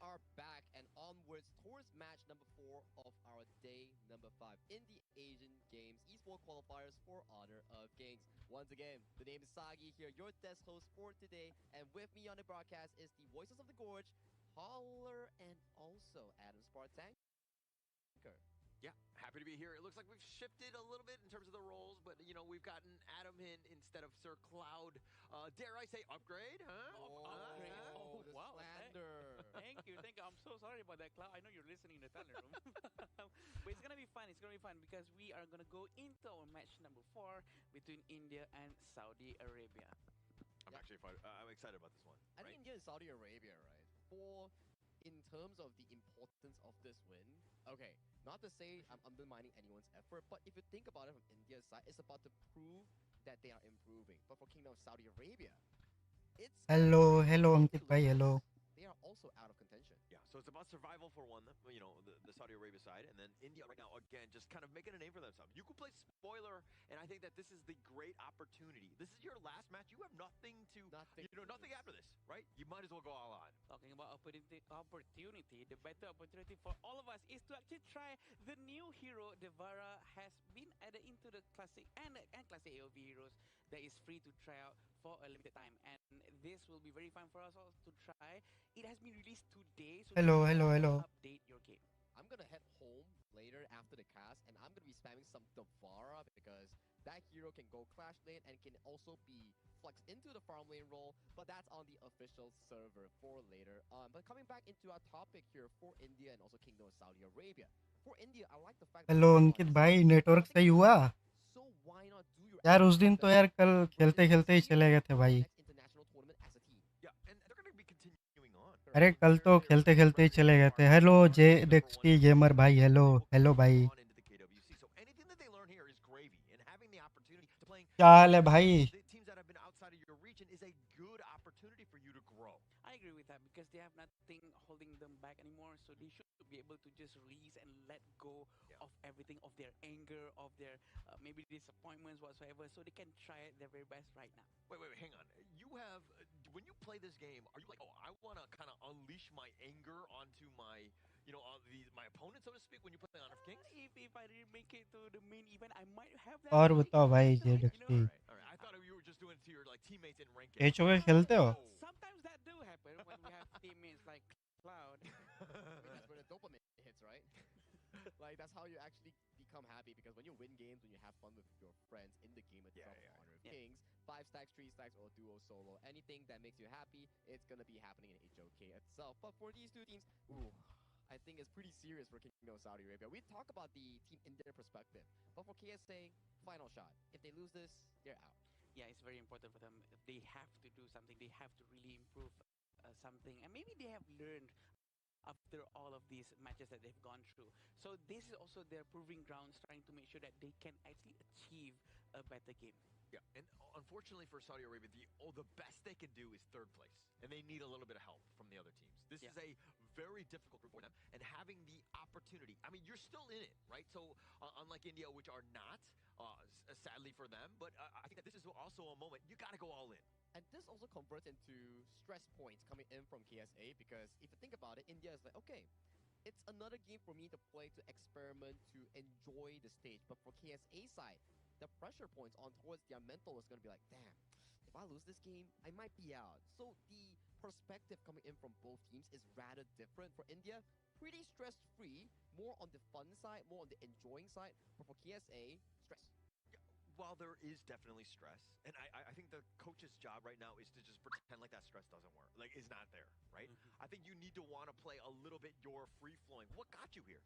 are back and onwards towards match number 4 of our day number 5 in the Asian Games Esports qualifiers for Honor of Kings. Once again, the name is Sagi here, your desk host for today, and with me on the broadcast is the Voices of the Gorge, Holler, and also Adam Spartanker. Yeah, happy to be here. It looks like we've shifted a little bit in terms of the roles, but we've gotten Adam in instead of Sir Cloud. Dare I say upgrade? Huh? Upgrade. Oh, The wow. slander. Thank you. Thank you. I'm so sorry about that, Cloud. I know you're listening in the tunnel room. But it's going to be fun. It's going to be fun because we are going to go into our match number 4 between India and Saudi Arabia. I'm actually fine. I'm excited about this one. I think India and Saudi Arabia, right? In terms of the importance of this win, okay, not to say I'm undermining anyone's effort, but if you think about it from India's side, it's about to prove that they are improving. But for Kingdom of Saudi Arabia, it's Hello, hello, if they Ankit bhai, lose hello. this, they are also out of contention. Yeah, so it's about survival for one, the Saudi Arabia side, and then India right now, again, just kind of making a name for themselves. You could play spoiler, and I think that this is the great opportunity. This is your last match. You have nothing to, Nothing. nothing after this, right? You might as well go all on. Talking about opportunity, the better opportunity for all of us is to actually try the new hero. Devara has been added into the classic and classic AOV heroes that is free to try out for a limited time, and this will be very fun for us all to try. It has been released today, so Hello, it hello, will hello. update your game. I'm gonna head home later after the cast, and I'm gonna be spamming some Devara because that hero can go Clash Lane and can also be flexed into the farm lane role, but that's on the official server for later on. But coming back into our topic here for India and also Kingdom of Saudi Arabia. For India, I like the fact that hello they are अंकित भाई, establishing network nothing सही to हुआ? lose. So why not do your यार उस absolute दिन तो best यार कल to win खेलते this खेलते ही series चले गए थे for the भाई. next international tournament as a team? Yeah, and they're going to be continuing on. Correct. अरे कल तो खेलते खेलते ही चले गए थे. हेलो जे डेक्सटी गेमर भाई, हेलो हेलो भाई. Into the KWC. So anything that they learn here is gravy, and having the opportunity to playing क्या हाल है भाई? the teams that have been outside of your region is a good opportunity for you to grow. I agree with that because they have nothing holding them back anymore, so they should be able to just release and let go of everything, of their anger, of their maybe disappointments whatsoever, so they can try their very best right now. Wait, hang on. You have when you play this game, are you like, oh, I want to kind of unleash my anger onto my, on my opponent, so to speak, when you play Honor of Kings? If I didn't make it to the main event, I might have that और feeling. बताओ भाई जे You know, डेक्सटी, All right. I thought you were just doing it to your like teammates in ranked. HOK खेलते हो? sometimes that do happen when we have teammates like Cloud. I mean, that's where the dopamine hits, right? Like, that's how you actually become happy, because when you win games, when you have fun with your friends in the game itself, Honor of Kings, 5 stacks, 3 stacks, or duo solo, anything that makes you happy, it's gonna be happening in HOK itself. But for these two teams, ooh, I think it's pretty serious for Kingdom of Saudi Arabia. We talk about the team in their perspective, but for KSA, final shot. If they lose this, they're out. Yeah, it's very important for them. They have to do something. They have to really improve something, and maybe they have learned after all of these matches that they've gone through. So this is also their proving grounds, trying to make sure that they can actually achieve a better game. Yeah, and unfortunately for Saudi Arabia, the best they can do is third place, and they need a little bit of help from the other teams. This is a very difficult group for them, and having the opportunity. I mean, you're still in it, right? So unlike India, which are not, sadly for them, but I think that this is also a moment you got to go all in. And this also converts into stress points coming in from KSA, because if you think about it, India is like, okay, it's another game for me to play, to experiment, to enjoy the stage. But for KSA side, the pressure points on towards their mental is going to be like, damn, if I lose this game, I might be out. So the perspective coming in from both teams is rather different. For India, pretty stress-free, more on the fun side, more on the enjoying side. But for KSA, stress. While there is definitely stress, and I think the coach's job right now is to just pretend like that stress doesn't work, like is not there, right? I think you need to want to play a little bit your free flowing. What got you here?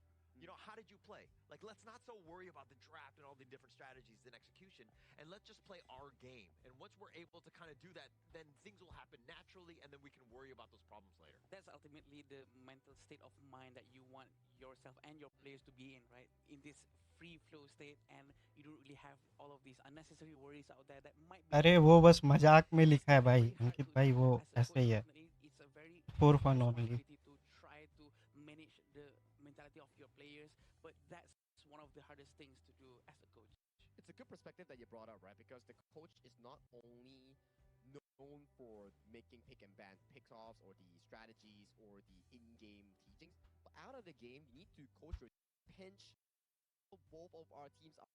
How did you play? Like, let's not so worry about the draft and all the different strategies and execution, and let's just play our game. And once we're able to kind of do that, then things will happen naturally, and then we can worry about those problems later. That's ultimately the mental state of mind that you want yourself and your players to be in, right? In this free flow state, and you don't really have all of these unnecessary worries out there that might be अरे going वो on. बस मजाक में It's लिखा है भाई, very hard Ankit to भाई, do वो as a ऐसे coach. ही है. Definitely, it's a very For big fun only. responsibility to try to manage the mentality of your players, but that's one of the hardest things to do as a coach. It's a good perspective that you brought up, right? Because the coach is not only known for making pick and ban pickoffs or the strategies or the in-game teachings. But out of the game, you need to coach your pinch. Both of our teams are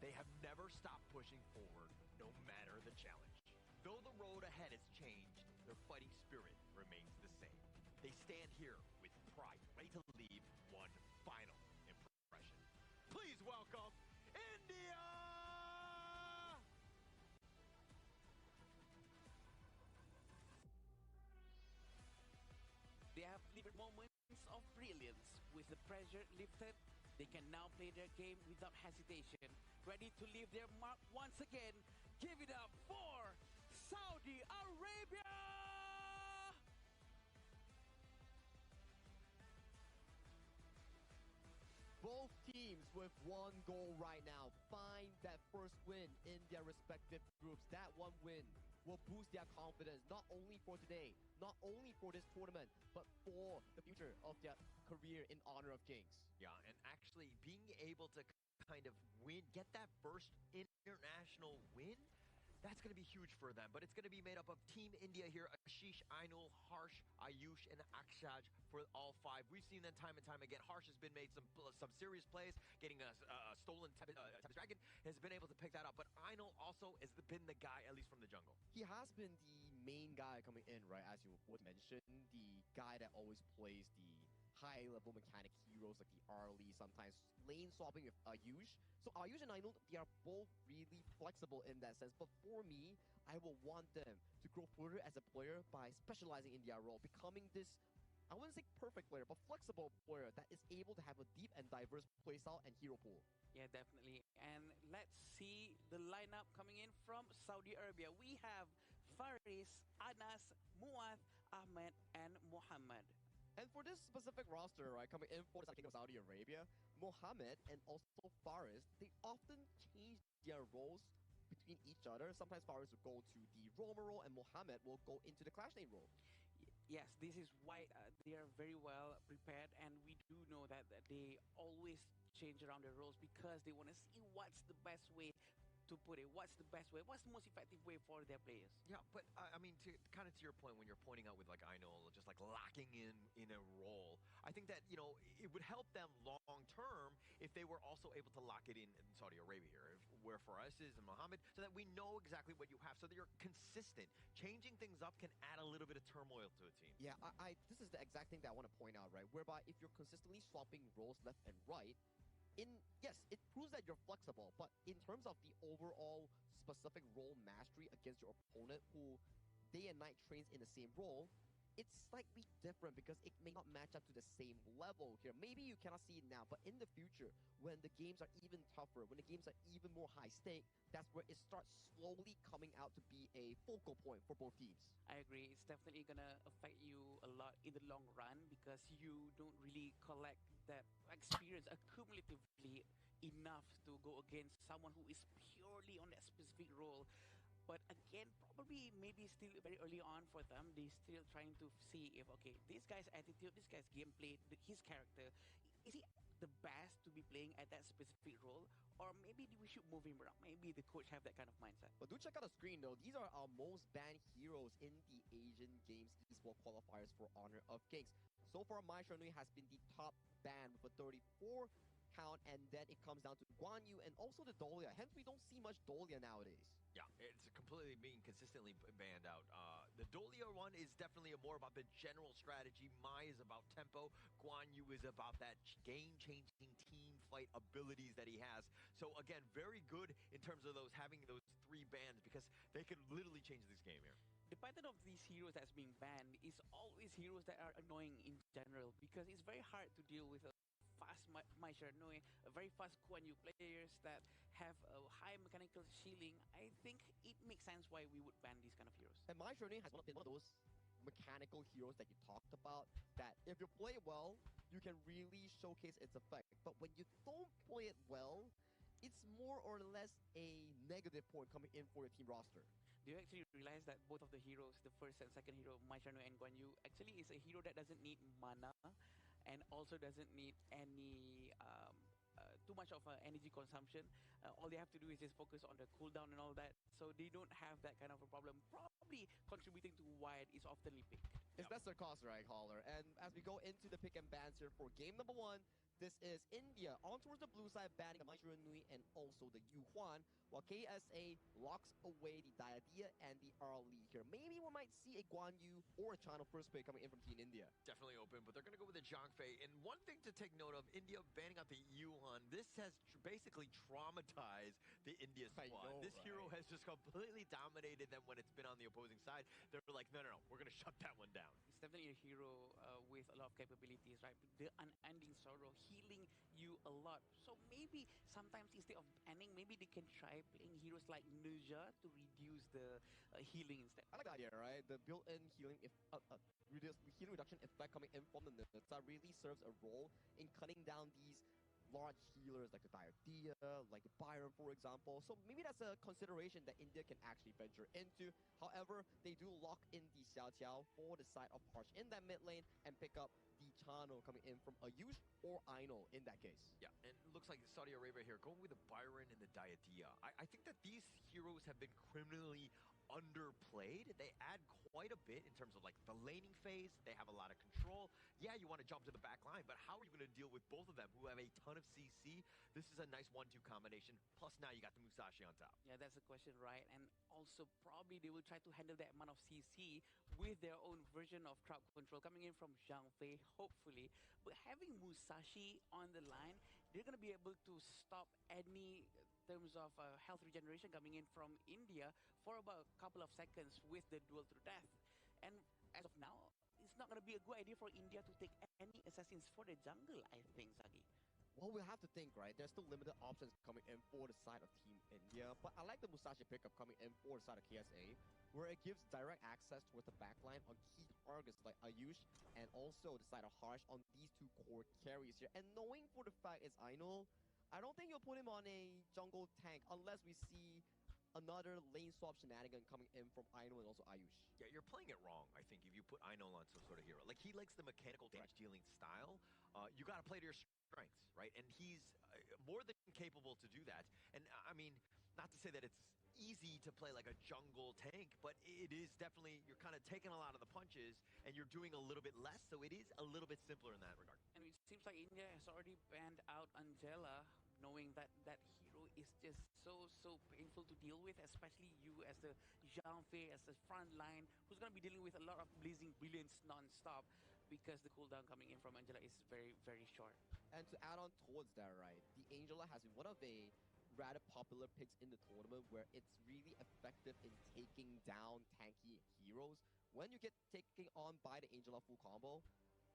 They have never stopped pushing forward, no matter the challenge. Though the road ahead has changed, their fighting spirit remains the same. They stand here with pride, ready to leave one final impression. Please welcome India! They have delivered moments of brilliance. With the pressure lifted, they can now play their game without hesitation, ready to leave their mark once again. Give it up for Saudi Arabia! both teams with one goal right now. Find that first win in their respective groups. That one win will boost their confidence, not only for today, not only for this tournament, but for the future of their career in Honor of Kings. Yeah, and actually being able to kind of win, get that first international win, that's going to be huge for them. But it's going to be made up of Team India here: Ashish, Ainul, Harsh, Ayush, and Akshaj for all five. We've seen them time and time again. Harsh has been made some serious plays, getting a stolen Tempest Dragon, has been able to pick that up. But Ainul also has been the guy, at least from the jungle. He has been the main guy coming in, right? As you would mention, the guy that always plays the high-level mechanic heroes like the Arlie, sometimes lane swapping with Ayush. So Ayush and Ainul, they are both really flexible in that sense. But for me, I will want them to grow further as a player by specializing in their role, becoming this, I wouldn't say perfect player, but flexible player that is able to have a deep and diverse playstyle and hero pool. Yeah, definitely. And let's see the lineup coming in from Saudi Arabia. We have Faris, Anas, Muad, Ahmed, and Muhammad. And for this specific roster, right, coming in for the Kingdom of Saudi Arabia, Mohammed and also Faris, they often change their roles between each other. Sometimes Faris will go to the roamer role and Mohammed will go into the Clash Lane role. Yes, this is why they are very well prepared, and we do know that they always change around their roles because they want to see what's the best way to put it, what's the best way, what's the most effective way for their players. Yeah, but I mean, to kind of to your point, when you're pointing out with like Ainul, just like locking in a role, I think that it would help them long term if they were also able to lock it in Saudi Arabia here, where for us is Mohammed, so that we know exactly what you have, so that you're consistent. Changing things up can add a little bit of turmoil to a team. Yeah, this is the exact thing that I want to point out, right? Whereby if you're consistently swapping roles left and right, yes, it proves that you're flexible, but in terms of the overall specific role mastery against your opponent who day and night trains in the same role, it's slightly different because it may not match up to the same level here. Maybe you cannot see it now, but in the future, when the games are even tougher, when the games are even more high stake, that's where it starts slowly coming out to be a focal point for both teams. I agree. It's definitely gonna affect you a lot in the long run because you don't really collect that experience accumulatively enough to go against someone who is purely on that specific role. But again, probably maybe still very early on for them. They still trying to see if okay, this guy's attitude, this guy's gameplay, his character, is he the best to be playing at that specific role, or maybe we should move him around. Maybe the coach have that kind of mindset. But do check out the screen though. These are our most banned heroes in the Asian Games Esport qualifiers for Honor of Kings. So far, Mai Shenui has been the top ban with a 34 count, and then it comes down to Guan Yu and also the Dahlia. Hence, we don't see much Dahlia nowadays. Yeah, it's completely being consistently banned out. The Dolia one is definitely more about the general strategy. Mai is about tempo. Guan Yu is about that game-changing team fight abilities that he has. So again, very good in terms of having those 3 bans because they can literally change this game here. The pattern of these heroes that's being banned is always heroes that are annoying in general because it's very hard to deal with a fast Mai Shiranui, a very fast Guan Yu players that have a high mechanical shielding. I think it makes sense why we would ban these kind of heroes. And Mai Shiranui has been one of those mechanical heroes that you talked about, that if you play it well, you can really showcase its effect. But when you don't play it well, it's more or less a negative point coming in for your team roster. Do you actually realize that both of the heroes, the first and second hero, Mai Shiranui and Guan Yu, actually is a hero that doesn't need mana and also doesn't need any too much of energy consumption. All they have to do is just focus on the cooldown and all that, so they don't have that kind of a problem, probably contributing to why it is oftenly picked. It's that's their cost, right, Caller? And as we go into the pick and bans here for game number 1, this is India on towards the blue side, banning the Mai Shiranui and also the Yu Huan, while KSA locks away the Diadia and the Arlie here. Maybe we might see a Guan Yu or a China first pick coming in from Team India. Definitely open, but they're going to go with the Zhang Fei. And one thing to take note of, India banning out the Yuan, this has basically traumatized the India I squad. know, This right? hero has just completely dominated them when it's been on the opposing side. They're like, no, we're going to shut that one down. It's definitely a hero with a lot of capabilities, right? The unending sorrow, healing you a lot. So maybe sometimes instead of banning, maybe they can try playing heroes like Ninja to reduce the healing instead. I like the idea, right? The built-in healing healing reduction effect coming in from the Nissa really serves a role in cutting down these large healers like the Diadia, like the Byron, for example. So maybe that's a consideration that India can actually venture into. However, they do lock in the Xiao Qiao for the side of Harsh in that mid lane and pick up the Chano coming in from Ayush or Aino in that case. Yeah, and it looks like Saudi Arabia here going with the Byron and the Diadia. I think that these heroes have been criminally underplayed. They add quite a bit in terms of like the laning phase. They have a lot of control. Yeah, you want to jump to the back line, but how are you going to deal with both of them who have a ton of CC? This is a nice 1-2 combination. Plus now you got the Musashi on top. Yeah, that's the question, right? And also probably they will try to handle that amount of CC with their own version of crowd control coming in from Zhang Fei, hopefully. But having Musashi on the line, they're going to be able to stop any terms of health regeneration coming in from India for about a couple of seconds with the duel to death. And as of now, it's not going to be a good idea for India to take any assassins for the jungle, I think, Sagi. Well, we'll have to think, right? There's still limited options coming in for the side of Team India, but I like the Musashi pickup coming in for the side of KSA, where it gives direct access towards the backline on key targets like Ayush and also the side of Harsh on these 2 core carries here. And knowing for the fact it's Aino, I don't think you'll put him on a jungle tank unless we see another lane swap shenanigan coming in from Aino and also Ayush. Yeah, you're playing it wrong, I think, if you put Aino on some sort of hero. Like, he likes the mechanical damage dealing style. You got to play to your strengths, right? And he's more than capable to do that. And I mean, not to say that it's easy to play like a jungle tank, but it is definitely, you're kind of taking a lot of the punches and you're doing a little bit less, so it is a little bit simpler in that regard. And it seems like India has already banned out Angela, knowing that that hero is just so painful to deal with, especially you as the Zhang Fei, as the front line, who's going to be dealing with a lot of blazing brilliance non-stop because the cooldown coming in from Angela is very short. And to add on towards that, right, the Angela has been one of the rather popular picks in the tournament where it's really effective in taking down tanky heroes. When you get taken on by the Angela full combo,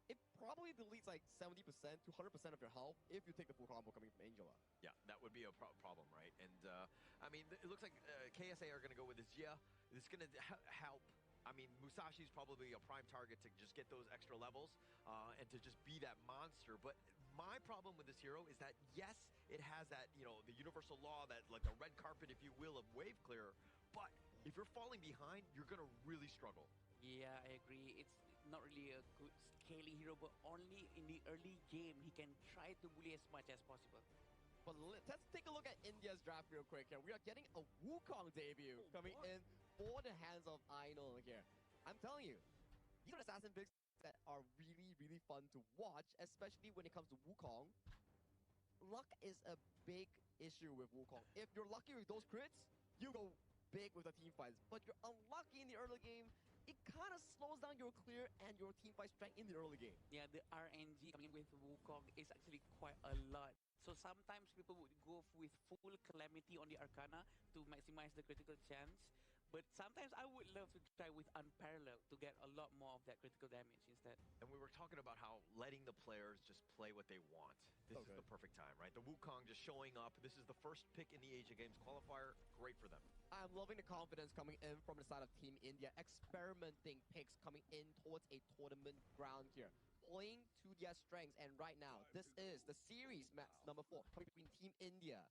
it probably deletes like 70% to 100% of your health if you take the full combo coming from Angela. Yeah, that would be a problem, right? And I mean, it looks like KSA are going to go with this. Yeah, it's going to help. I mean, Musashi's probably a prime target to just get those extra levels and to just be that monster. But my problem with this hero is that, yes, it has that, you know, the universal law, that like the red carpet, if you will, of wave clear. But if you're falling behind, you're going to really struggle. Yeah, I agree. It's not really a good scaling hero, but only in the early game he can try to bully as much as possible. But let's take a look at India's draft real quick here. We are getting a Wukong debut coming in for the hands of Aino here. I'm telling you, these are assassin picks that are really fun to watch, especially when it comes to Wukong. luck is a big issue with Wukong. If you're lucky with those crits, you go big with the team fights. But you're unlucky in the early game, it kind of slows down your clear and your team fight strength in the early game. Yeah, the RNG coming with Wukong is actually quite a lot. So sometimes people would go with full Calamity on the Arcana to maximize the critical chance. But sometimes I would love to try with Unparalleled to get a lot more of that critical damage instead. And we were talking about how letting the players just play what they want. This is the perfect time, right? The Wukong just showing up. This is the first pick in the Asia Games qualifier. Great for them. I'm loving the confidence coming in from the side of Team India, experimenting picks coming in towards a tournament ground here, playing to their strengths. And right now, this is the series match number 4 coming between Team India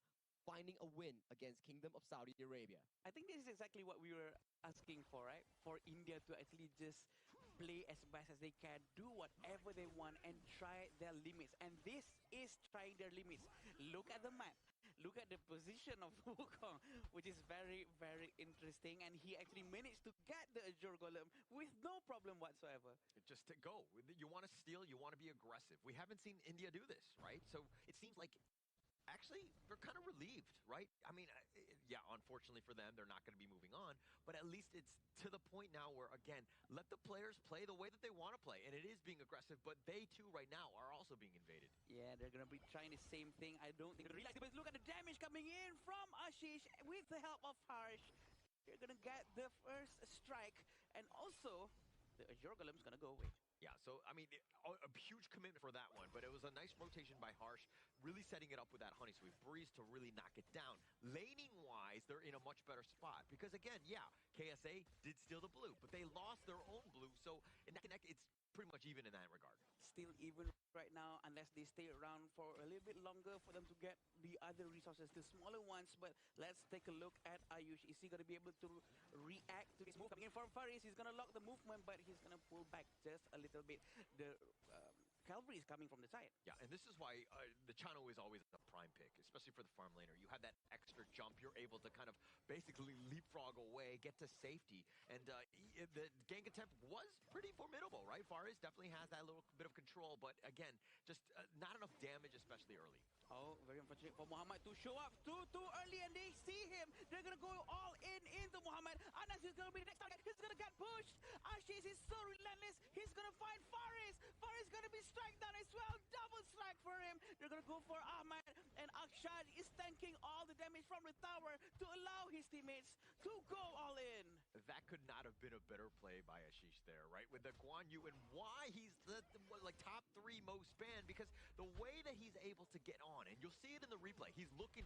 finding a win against Kingdom of Saudi Arabia. I think this is exactly what we were asking for, right? For India to actually just play as best as they can, do whatever they want, and try their limits. And this is trying their limits. Look at the map. Look at the position of Wukong, which is very, very interesting. And he actually managed to get the Azure Golem with no problem whatsoever. Just to go. You want to steal, you want to be aggressive. We haven't seen India do this, right? So it seems like actually, they're kind of relieved, right? I mean, yeah, unfortunately for them, they're not going to be moving on. But at least it's to the point now where, again, let the players play the way that they want to play. And it is being aggressive, but they, too, right now, are also being invaded. Yeah, they're going to be trying the same thing. I don't think they realize it, but look at the damage coming in from Ashish with the help of Harsh. They're going to get the first strike. And also, the Azure Golem's going to go away. Yeah, so, I mean, a huge commitment for that one, but it was a nice rotation by Harsh, really setting it up with that Honey Sweep Breeze to really knock it down. Laning-wise, they're in a much better spot, because again, yeah, KSA did steal the blue, but they lost their own blue, so in that connect, it's pretty much even in that regard. Still even right now, unless they stay around for a little bit longer for them to get the other resources, the smaller ones. But let's take a look at Ayush. Is he going to be able to react to this move coming in from Faris? He's going to lock the movement, but he's going to pull back just a little bit. The Calvary is coming from the side. Yeah, and this is why the Chano is always a prime pick, especially for the farm laner. You have that extra jump. You're able to kind of basically leapfrog away, get to safety. And the gank attempt was pretty formidable, right? Faris definitely has that little bit of control, but again, just not enough damage, especially early. Oh, very unfortunate for Muhammad to show up too early, and they see him. They're gonna go all in into Muhammad. Anas is gonna be the next target. He's gonna get pushed. Ashish is so relentless. He's gonna find Faris. Faris gonna be struck down as well. Double strike for him. They're gonna go for Ahmad, and Akshad is tanking all the damage from the tower to allow his teammates to go all in. That could not have been a better play by Ashish there, right? With the Guan Yu and why he's the like top 3 most banned, because the way that he's able to get on, and you'll see it in the replay, he's lurking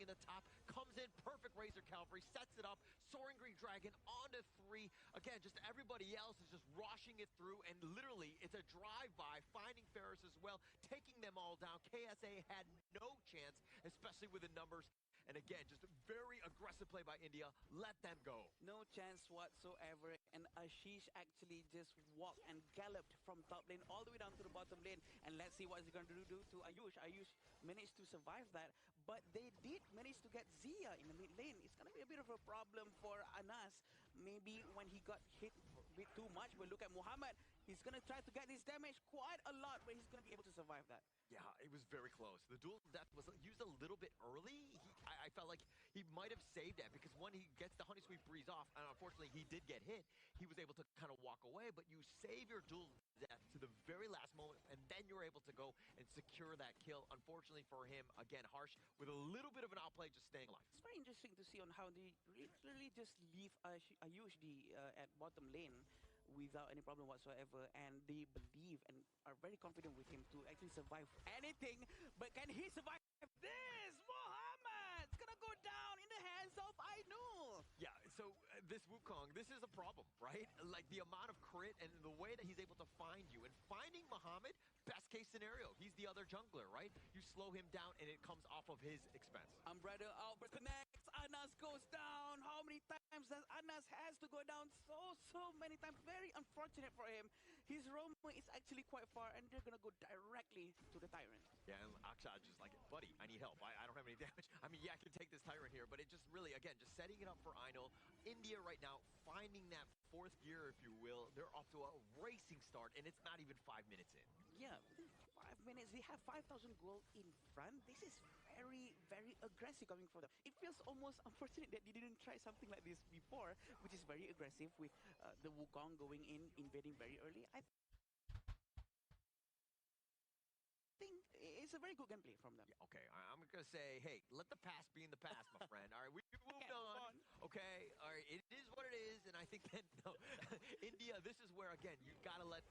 in the top, comes in, perfect Razor Cavalry, sets it up, Soaring Green Dragon onto 3. Again, just everybody else is just rushing it through, and literally, it's a drive-by, finding Ferris as well, taking them all down. KSA had no chance, especially with the numbers. And again, just a very aggressive play by India. Let them go. No chance whatsoever. And Ashish actually just walked and galloped from top lane all the way down to the bottom lane. And let's see what he's going to do to Ayush. Ayush managed to survive that. But they did manage to get Zia in the mid lane. It's going to be a bit of a problem for Anas. Maybe when he got hit a bit too much. But look at Muhammad. He's going to try to get this damage quite a lot, but he's going to be able to survive that. Yeah, it was very close. The dual death was used a little bit early. I felt like he might have saved that, because when he gets the Honey Sweep Breeze off, and unfortunately he did get hit, he was able to kind of walk away, but you save your dual death to the very last moment, and then you're able to go and secure that kill. Unfortunately for him, again, Harsh with a little bit of an outplay, just staying alive. It's very interesting to see on how they literally just leave Ayush at bottom lane without any problem whatsoever, and they believe and are very confident with him to actually survive anything. But can he survive this? Muhammad's gonna go down in the hands of Ainul. Yeah, so this Wukong, this is a problem, right? Like the amount of crit and the way that he's able to find you. And finding Muhammad, best case scenario, he's the other jungler, right? You slow him down and it comes off of his expense. Umbrella Outburst connects. Anas goes down. How many times does Anas has to go down? So many times. Very unfortunate for him. His roam is actually quite far, and they're gonna go directly to the Tyrant. Yeah, and Akshad just like, buddy, I need help. I don't have any damage. I mean, yeah, I can take this Tyrant here, but it just really, again, just setting it up for Ino. India right now, finding that fourth gear, if you will. They're off to a racing start, and it's not even 5 minutes in. Yeah, within 5 minutes, they have 5,000 gold in front. This is very, very aggressive coming from them. It feels almost unfortunate that they didn't try something like this before, which is very aggressive with the Wukong going in, invading very early. I think it's a very good gameplay from them. Yeah, okay, I'm going to say, hey, let the past be in the past, my friend. All right, we've moved Yeah, on. Okay, all right, it is what it is, and I think that, no, India, this is where, again, you've got to let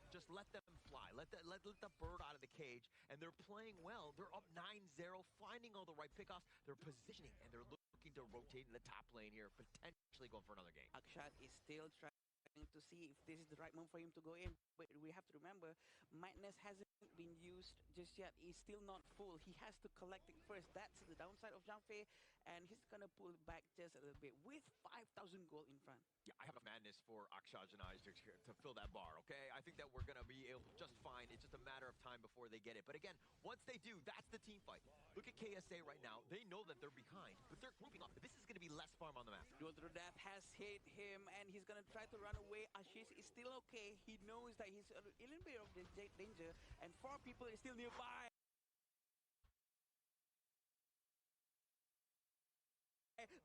them fly. Let the bird out of the cage, and they're playing well. They're up 9-0, finding all the right pickoffs. They're positioning, and they're looking to rotate in the top lane here, potentially going for another game. Akshat is still trying to see if this is the right move for him to go in. But we have to remember, Madness hasn't been used just yet. He's still not full. He has to collect it first. That's the downside of Zhang Fei, and he's gonna pull back just a little bit with 5,000 gold in front. Yeah, I have a Madness for Akshaj and I to fill that bar, okay? I think that we're going to be able just fine. It's just a matter of time before they get it. But again, once they do, that's the team fight. Look at KSA right now. They know that they're behind, but they're grouping up. This is going to be less farm on the map. Duel Through Death has hit him, and he's gonna try to run away. Ashish is still okay. He knows that he's a little bit of danger, and 4 people is still nearby.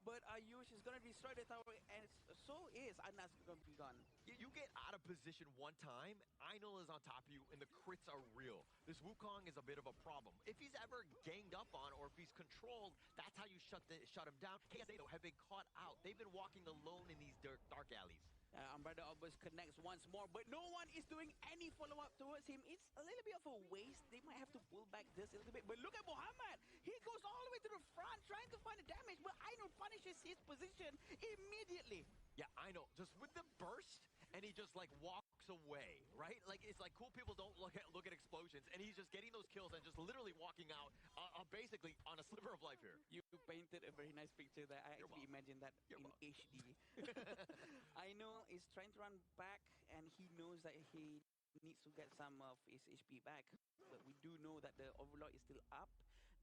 But Ayush is gonna destroy the tower, and so is Anas gonna be gone. You get out of position one time, Einol is on top of you, and the crits are real. This Wukong is a bit of a problem. If he's ever ganged up on, or if he's controlled, that's how you shut him down. KSA, though, have been caught out. They've been walking alone in these dark alleys. Umbrella Obus connects once more, but no one is doing any follow-up towards him. It's a little bit of a waste. They might have to pull back just a little bit. But look at Muhammad. He goes all the way to the front trying to find the damage, but Ainul punishes his position immediately. Yeah, I know. Just with the burst, and he just, like, walks away, right? Like, it's like cool people don't look at explosions, and he's just getting those kills and just literally walking out, basically on a sliver of life here. You painted a very nice picture there. I actually imagine that in HD. Ainul is trying to run back, and he knows that he needs to get some of his HP back. But we do know that the Overlord is still up.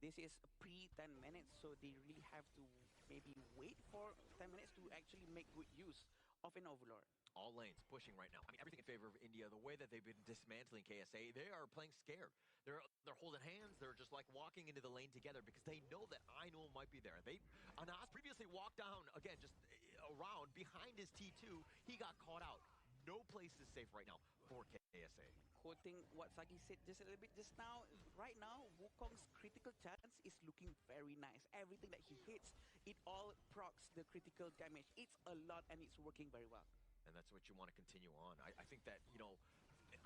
This is pre-10 minutes, so they really have to maybe wait for 10 minutes to actually make good use of an Overlord. All lanes pushing right now. I mean, everything in favor of India. The way that they've been dismantling KSA, they are playing scared. They're holding hands. They're just like walking into the lane together because they know that Ainul might be there. Anas previously walked down, again, just around behind his T2. He got caught out. No place is safe right now for KSA. Quoting what Sagi said just a little bit just now, right now, Wukong's critical chance is looking very nice. Everything that he hits, it all procs the critical damage. It's a lot, and it's working very well. And that's what you want to continue on. I think that, you know,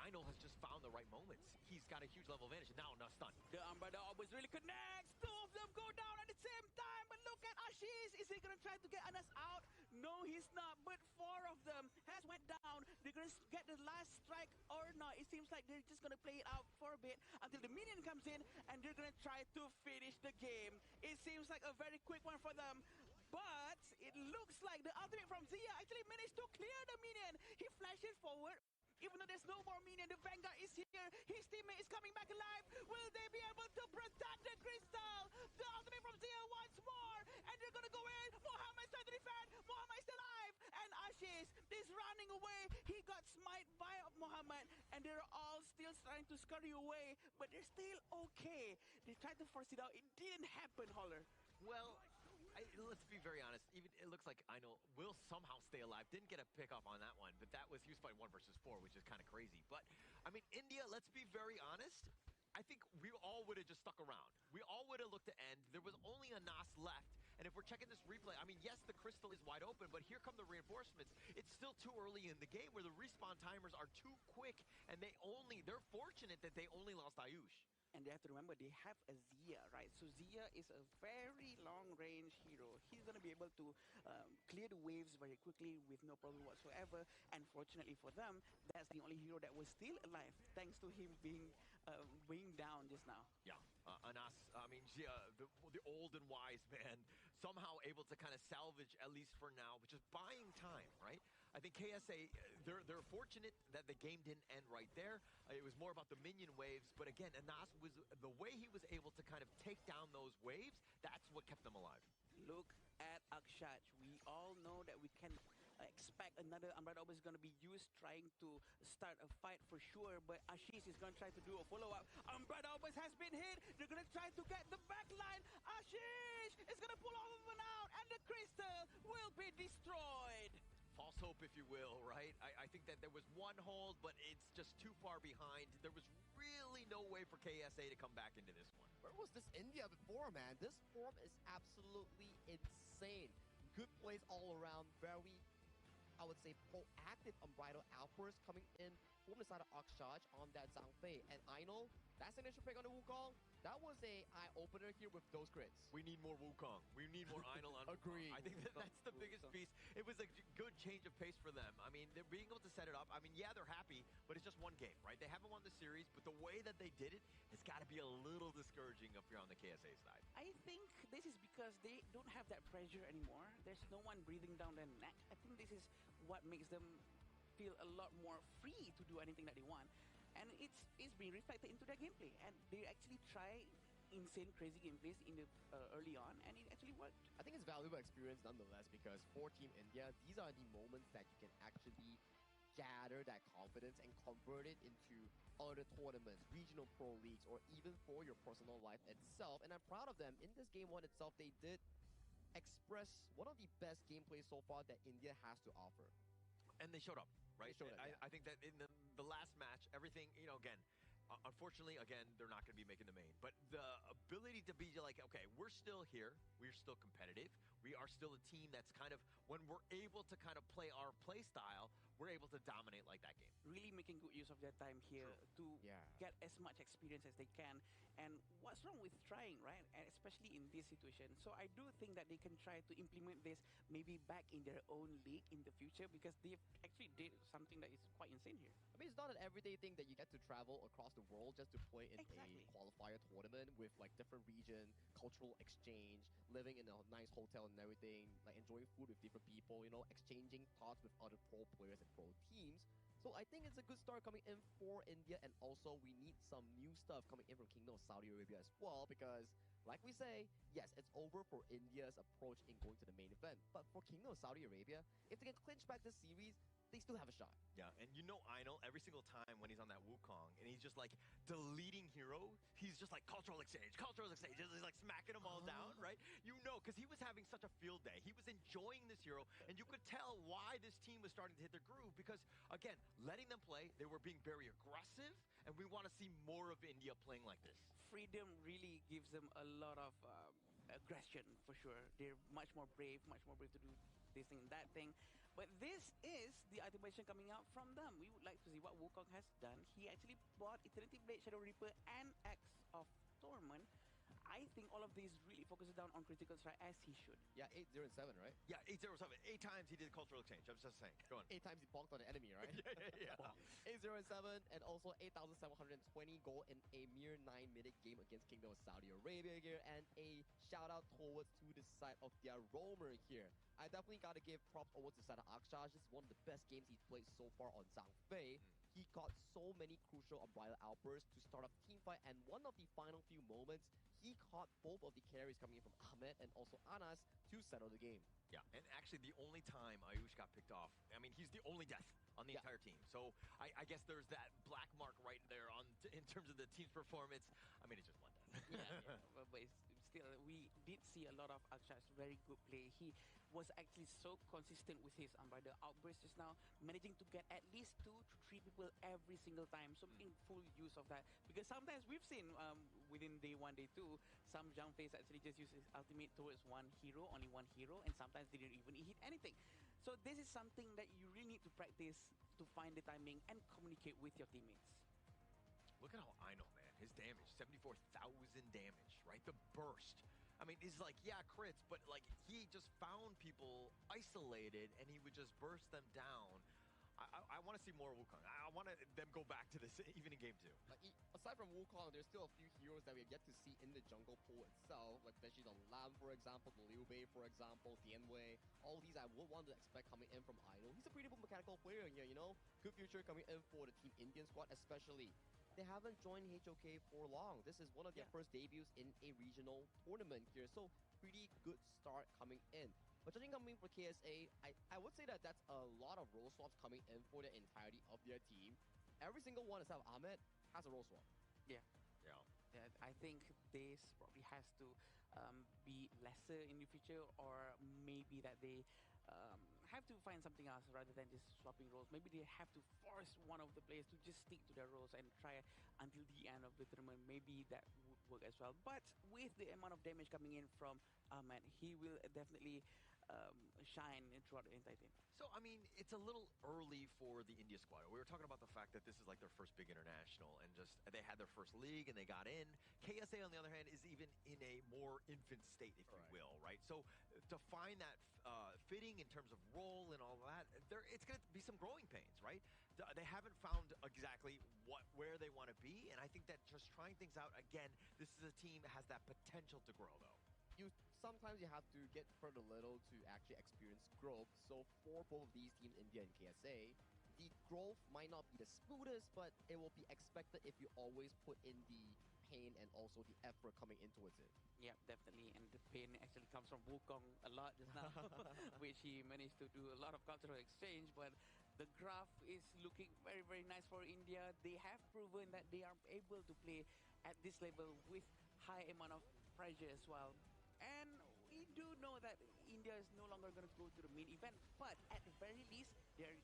Ainul has just found the right moments. He's got a huge level of advantage. Now stun. The Umbrella always really connects. 2 of them go down at the same time. But look at Ashish. Is he going to try to get Anas out? No, he's not. But 4 of them has went down. They're going to get the last strike or not. It seems like they're just going to play it out for a bit until the minion comes in, and they're going to try to finish the game. It seems like a very quick one for them. But it looks like the ultimate from Zia actually managed to clear the minion. He flashes forward. Even though there's no more minion, the Vanguard is here. His teammate is coming back alive. Will they be able to protect the crystal? The ultimate from Zia once more. And they're going to go in. Muhammad's trying to defend. Muhammad's still alive. And Ashish is running away. He got smite by Muhammad. And they're all still trying to scurry away. But they're still okay. They tried to force it out. It didn't happen, Holler. Well, let's be very honest. Even it looks like Ainul will somehow stay alive. Didn't get a pick up on that one, but that was he was fighting 1 versus 4, which is kind of crazy. But I mean, India. Let's be very honest. I think we all would have just stuck around. We all would have looked to end. There was only a Nas left. And if we're checking this replay, I mean, yes, the crystal is wide open, but here come the reinforcements. It's still too early in the game where the respawn timers are too quick, and they're fortunate that they only lost Ayush. And they have to remember, they have a Zia, right? So Zia is a very long-range hero. He's going to be able to clear the waves very quickly with no problem whatsoever. And fortunately for them, that's the only hero that was still alive, thanks to him being weighing down just now. Yeah, Anas, I mean, Zia, the old and wise man, somehow able to kind of salvage, at least for now, which is buying time, right? I think KSA, they're fortunate that the game didn't end right there. It was more about the minion waves, but again, Anas was the way he was able to kind of take down those waves. waves, that's what kept them alive. Look at Akshaj. We all know that we can expect another Umbrella Opus is going to be used trying to start a fight for sure, but Ashish is going to try to do a follow-up. Umbrella Opus has been hit. They're going to try to get the back line. Ashish is going to pull all of them out, and the crystal will be destroyed. False hope, if you will, right? I think that there was one hold, but it's just too far behind. There was really no way for KSA to come back into this one. Where was this India before, man? This form is absolutely insane. Good plays all around. Very, I would say, proactive unbridled outbursts coming in from the side of Akshaj on that Zhangfei. And I know that signature pick on the Wukong, that was a eye-opener here with those crits. We need more Wukong. We need more Einl on Wukong. Agreed. I think that's the biggest piece. It was a good change of pace for them. I mean, they're being able to set it up. I mean, yeah, they're happy, but it's just one game, right? They haven't won the series, but the way that they did it has got to be a little discouraging if you're on the KSA side. I think this is because they don't have that pressure anymore. There's no one breathing down their neck. I think this is what makes them feel a lot more free to do anything that they want. And it's being reflected into their gameplay. And they actually try insane, crazy gameplays in the early on, and it actually worked. I think it's valuable experience nonetheless, because for Team India, these are the moments that you can actually gather that confidence and convert it into other tournaments, regional pro leagues, or even for your personal life itself. And I'm proud of them. In this game one itself, they did express one of the best gameplays so far that India has to offer. And they showed up, right? They showed up, yeah. I think that in the last match, everything, again, unfortunately, again, they're not going to be making the main. But the ability to be like, okay, we're still here. We're still competitive. We are still a team that's kind of, when we're able to kind of play our play style, we're able to dominate like that game. Really making good use of their time here to get as much experience as they can. And what's wrong with trying, right? And especially in this situation. So I do think that they can try to implement this maybe back in their own league in the future, because they actually did something that is quite insane here. I mean, it's not an everyday thing that you get to travel across the world just to play in Exactly. a qualifier tournament with like different region, cultural exchange, living in a nice hotel and everything, like enjoying food with different people, exchanging thoughts with other pro players and pro teams. So I think it's a good start coming in for India, and also we need some new stuff coming in from Kingdom of Saudi Arabia as well, because like we say, yes, it's over for India's approach in going to the main event. But for Kingdom of Saudi Arabia, if they can clinch back this series, they still have a shot. Yeah, and Einl, every single time when he's on that Wukong and he's just like deleting hero, he's just like cultural exchange. He's like smacking them all down, right? Because he was having such a field day. He was enjoying this hero, and you could tell why this team was starting to hit their groove, because, again, letting them play, they were being very aggressive, and we want to see more of India playing like this. Freedom really gives them a lot of aggression, for sure. They're much more brave to do this thing and that thing. But this is the itemization coming out from them. We would like to see what Wukong has done. He actually bought Eternity Blade, Shadow Reaper, and Axe of Torment. I think all of these really focuses down on critical strike, as he should. Yeah, 8-0 and 7, right? Yeah, 8-0-7. 8 times he did cultural exchange. I was just saying. Go on. 8 times he bonked on the enemy, right? yeah. 8-0 and 7, and also 8,720 gold in a mere 9-minute game against Kingdom of Saudi Arabia here, and a shout out towards to the side of their roamer here. I definitely got to give props over to the side of Akshaj. This is one of the best games he's played so far on Zhangfei. He got so many crucial unbridled outbursts to start off team fight, and one of the final few moments, he caught both of the carries coming in from Ahmed and also Anas to settle the game. Yeah, and actually the only time Ayush got picked off, I mean, he's the only death on the entire team. So I guess there's that black mark right there in terms of the team's performance. I mean, it's just one death. But still, we did see a lot of Akshaj's very good play. He was actually so consistent with his unbridled outbursts just now, managing to get at least 2 to 3 people every single time. So making full use of that. Because sometimes we've seen within day 1, day 2, some Zhangfeis actually just use his ultimate towards only one hero, and sometimes they didn't even hit anything. So this is something that you really need to practice to find the timing and communicate with your teammates. Look at how Einl, man, his damage, 74,000 damage, right? The burst. I mean, it's like, yeah, crits, but like he just found people isolated and he would just burst them down. I want to see more Wukong. I want them go back to this even in game 2. Aside from Wukong, there's still a few heroes that we have yet to see in the jungle pool itself, like especially the Lam, for example, the Liu Bei, for example, Tianwei. All these I would want to expect coming in from Einl. He's a pretty good mechanical player here, Good future coming in for the Team Indian squad, especially they haven't joined HOK for long. This is one of their Yeah. first debuts in a regional tournament here, so pretty good start coming in. But judging coming for KSA, I would say that that's a lot of role swaps coming in for the entirety of their team. Every single one except Ahmed has a role swap. Yeah. Yeah. Yeah, I think this probably has to be lesser in the future, or maybe that they have to find something else rather than just swapping roles. Maybe they have to force one of the players to just stick to their roles and try until the end of the tournament. Maybe that would work as well. But with the amount of damage coming in from Ahmed, he will definitely shine throughout the entire team. So, I mean, it's a little early for the India squad. We were talking about the fact that this is like their first big international and just they had their first league and they got in. KSA, on the other hand, is even in a more infant state, if you Correct. will, right? So, to find that fitting in terms of role and all that, it's going to be some growing pains, right? They haven't found exactly where they want to be, and I think that just trying things out again, this is a team that has that potential to grow, though. You sometimes you have to get hurt a little to actually experience growth. So for both of these teams, India and KSA, the growth might not be the smoothest, but it will be expected if you always put in the pain and also the effort coming in towards it. Yeah, definitely. And the pain actually comes from Wukong a lot just now, which he managed to do a lot of cultural exchange. But the graph is looking very, very nice for India. They have proven that they are able to play at this level with high amount of pressure as well. And we do know that India is no longer going to go to the main event, but at the very least, they're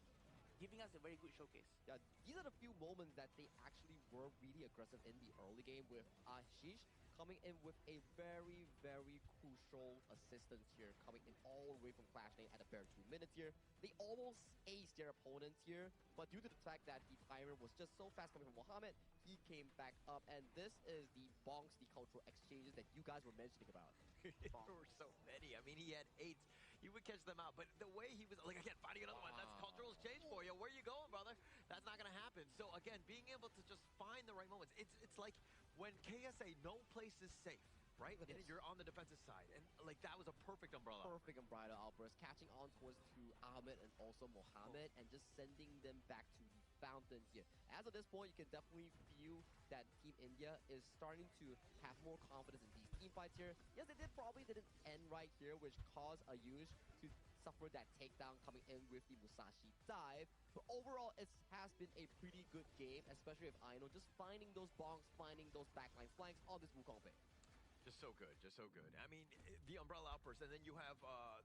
giving us a very good showcase. Yeah, these are the few moments that they actually were really aggressive in the early game with Ashish coming in with a very, very crucial assistance here, coming in all the way from Clash Lane at a bare 2 minutes here. They almost aced their opponents here, but due to the fact that the Tyrant was just so fast coming from Mohammed, he came back up, and this is the bonks, the cultural exchanges that you guys were mentioning about. There were so many. I mean, he had 8s. He would catch them out, but the way he was, like, again, finding another one, that's cultural exchange for you. Where you going, brother? That's not going to happen. So, again, being able to just find the right moments. It's like when KSA, no place is safe, right? Look at And this. you're on the defensive side. And, like, that was a perfect umbrella. Perfect umbrella outburst, catching on towards to Ahmed and also Mohammed, and just sending them back to the fountain here. As of this point, you can definitely feel that Team India is starting to have more confidence in these team fights here. Yes, they probably didn't end right here, which caused Ayush to suffer that takedown coming in with the Musashi dive. But overall, it has been a pretty good game, especially with Aino just finding those bonks, finding those backline flanks on this Wukong pick. Just so good, just so good. I mean, the umbrella outburst, and then you have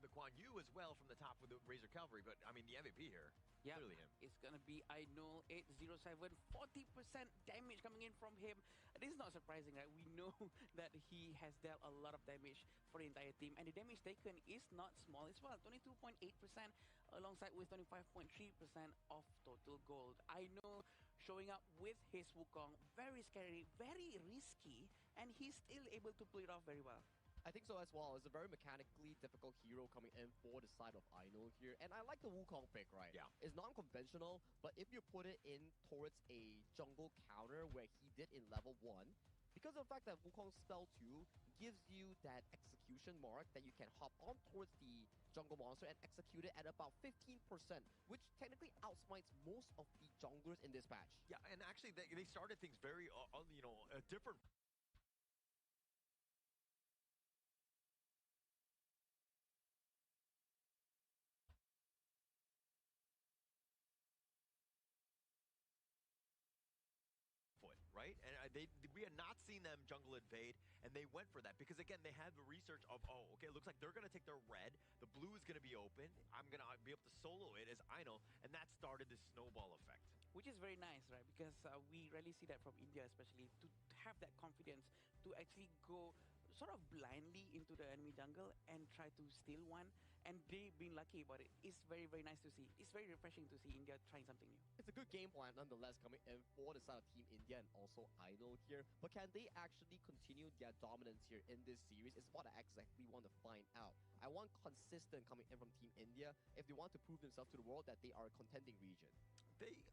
the Guan Yu as well from the top with the Razor Cavalry, but I mean, the MVP here, Yeah, clearly him. it's gonna be I know 807, 40% damage coming in from him. This is not surprising, right? We know that he has dealt a lot of damage for the entire team, and the damage taken is not small as well. 22.8% alongside with 25.3% of total gold. I know showing up with his Wukong, very scary, very risky, and he's still able to pull it off very well. I think so as well. It's a very mechanically difficult hero coming in for the side of Aino here. And I like the Wukong pick, right? Yeah. It's non-conventional, but if you put it in towards a jungle counter where he did in level 1, because of the fact that Wukong spell 2 gives you that execution mark that you can hop on towards the jungle monster and execute it at about 15%, which technically outsmites most of the junglers in this patch. Yeah, and actually, they started things very, different. Foot, right? And we had not seen them jungle invade, and they went for that because again they had the research of okay, it looks like they're gonna take their red, the blue is gonna be open. I'm gonna be able to solo it as I know, and that started this snowball effect. Which is very nice, right? Because we rarely see that from India, especially to have that confidence to actually go sort of blindly into the enemy jungle and try to steal one. And they've been lucky about it. It's very, very nice to see. It's very refreshing to see India trying something new. It's a good game plan nonetheless coming in for the side of Team India and also Idol here. But can they actually continue their dominance here in this series is what I exactly want to find out. I want consistent coming in from Team India if they want to prove themselves to the world that they are a contending region.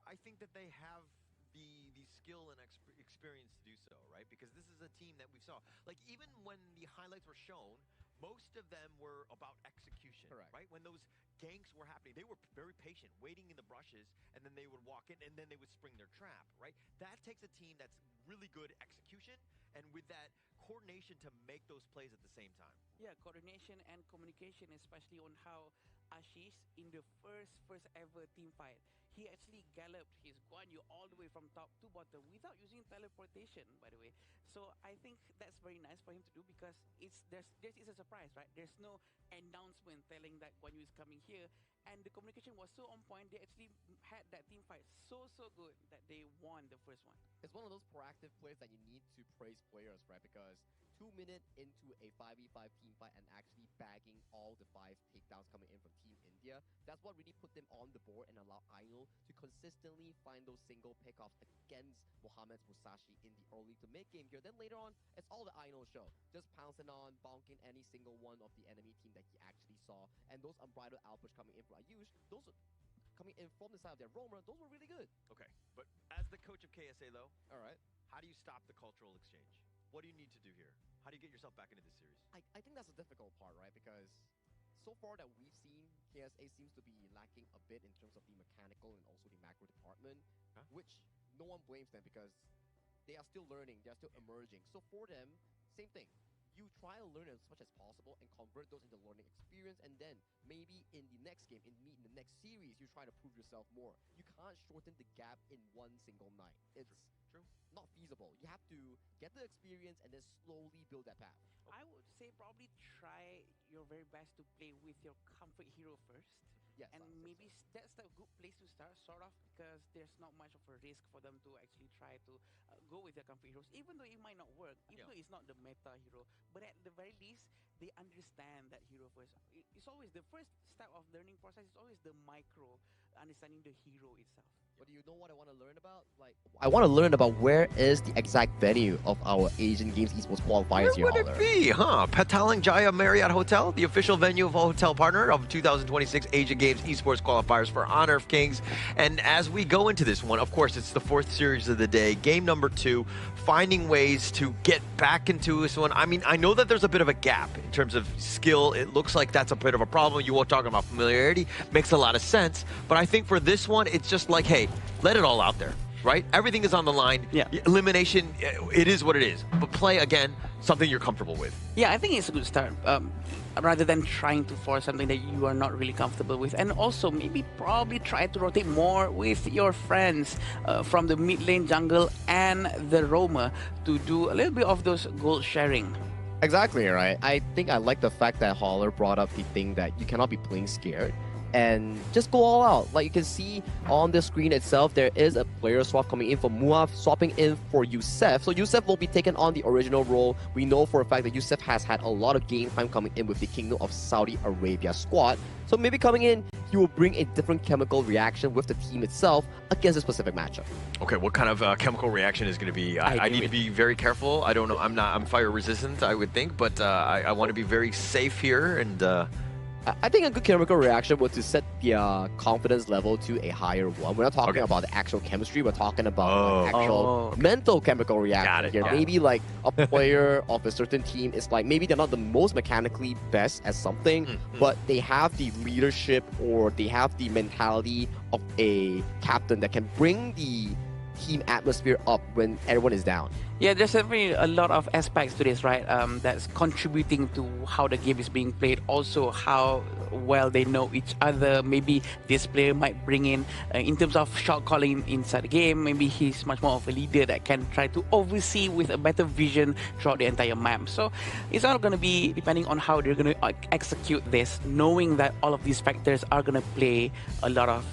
I think that they have the skill and experience to do so, right? Because this is a team that we saw. Like even when the highlights were shown, most of them were about execution, Correct. right? When those ganks were happening, they were very patient, waiting in the brushes, and then they would walk in, and then they would spring their trap, right? That takes a team that's really good execution, and with that coordination to make those plays at the same time. Yeah, coordination and communication, especially on how Ashish, in the first ever team fight, he actually galloped his Guan Yu all the way from top to bottom without using teleportation, by the way. So I think that's very nice for him to do because this is a surprise, right? There's no announcement telling that Guan Yu is coming here, and the communication was so on point. They actually had that team fight so good that they won the first one. It's one of those proactive plays that you need to praise players, right? Because 2 minutes into a 5v5 team fight and actually bagging all the 5 takedowns coming in from Team India, that's what really put them on the board and allowed Aino to consistently find those single pickoffs against Mohammed's Musashi in the early to mid game here. Then later on, it's all the Aino show. Just pouncing on, bonking any single one of the enemy team that he actually saw. And those unbridled outputs coming in from Ayush, those are coming in from the side of their roamer, those were really good. Okay, but as the coach of KSA, though, All right. how do you stop the cultural exchange? What do you need to do here? How do you get yourself back into this series? I think that's a difficult part, right? Because so far that we've seen, KSA seems to be lacking a bit in terms of the mechanical and also the macro department, Huh? which no one blames them because they are still learning, they're still emerging. So for them, same thing. You try to learn as much as possible and convert those into learning experience, and then maybe in the next game, in the next series, you try to prove yourself more. You can't shorten the gap in one single night. It's True. not feasible. You have to get the experience and then slowly build that path. I would say probably try your very best to play with your comfort hero first. Yes, And I would say maybe so. that's the good place to start, sort of, because there's not much of a risk for them to actually try to go with their comfort heroes, even though it might not work, even though it's not the meta hero. But at the very least, they understand that hero first. It's always the first step of learning process. Is always the micro understanding the hero itself. But do you know what I want to learn about? Like, I want to learn about where is the exact venue of our Asian Games Esports qualifiers here, Where would Holler. it be, huh? Petaling Jaya Marriott Hotel, the official venue of hotel partner of 2026 Asia Games Esports qualifiers for Honor of Kings. And as we go into this one, of course, it's the 4th series of the day, game number 2, finding ways to get back into this one. I mean, I know that there's a bit of a gap in terms of skill. It looks like that's a bit of a problem. You were talking about familiarity. Makes a lot of sense. But I think for this one, it's just like, hey, let it all out there, right? Everything is on the line. Yeah. Elimination, it is what it is. But play, again, something you're comfortable with. Yeah, I think it's a good start. Rather than trying to force something that you are not really comfortable with, and also maybe probably try to rotate more with your friends from the mid lane, jungle, and the roamer to do a little bit of those gold sharing. Exactly, right? I think I like the fact that Holler brought up the thing that you cannot be playing scared and just go all out. Like you can see on the screen itself, there is a player swap coming in for Muaf, swapping in for Youssef. So Youssef will be taking on the original role. We know for a fact that Youssef has had a lot of game time coming in with the Kingdom of Saudi Arabia squad. So maybe coming in, he will bring a different chemical reaction with the team itself against a specific matchup. Okay, what kind of chemical reaction is going to be? I need to be very careful. I don't know. I'm fire resistant, I would think, but I want to be very safe here. And I think a good chemical reaction was to set the confidence level to a higher one. We're not talking about the actual chemistry. We're talking about like, actual mental chemical reaction here. Maybe like a player of a certain team is like, maybe they're not the most mechanically best at something, but they have the leadership or they have the mentality of a captain that can bring the team atmosphere up when everyone is down. Yeah, there's definitely a lot of aspects to this, right? That's contributing to how the game is being played. Also, how well they know each other. Maybe this player might bring in terms of shot calling inside the game. Maybe he's much more of a leader that can try to oversee with a better vision throughout the entire map. So it's all going to be depending on how they're going to execute this, knowing that all of these factors are going to play a lot of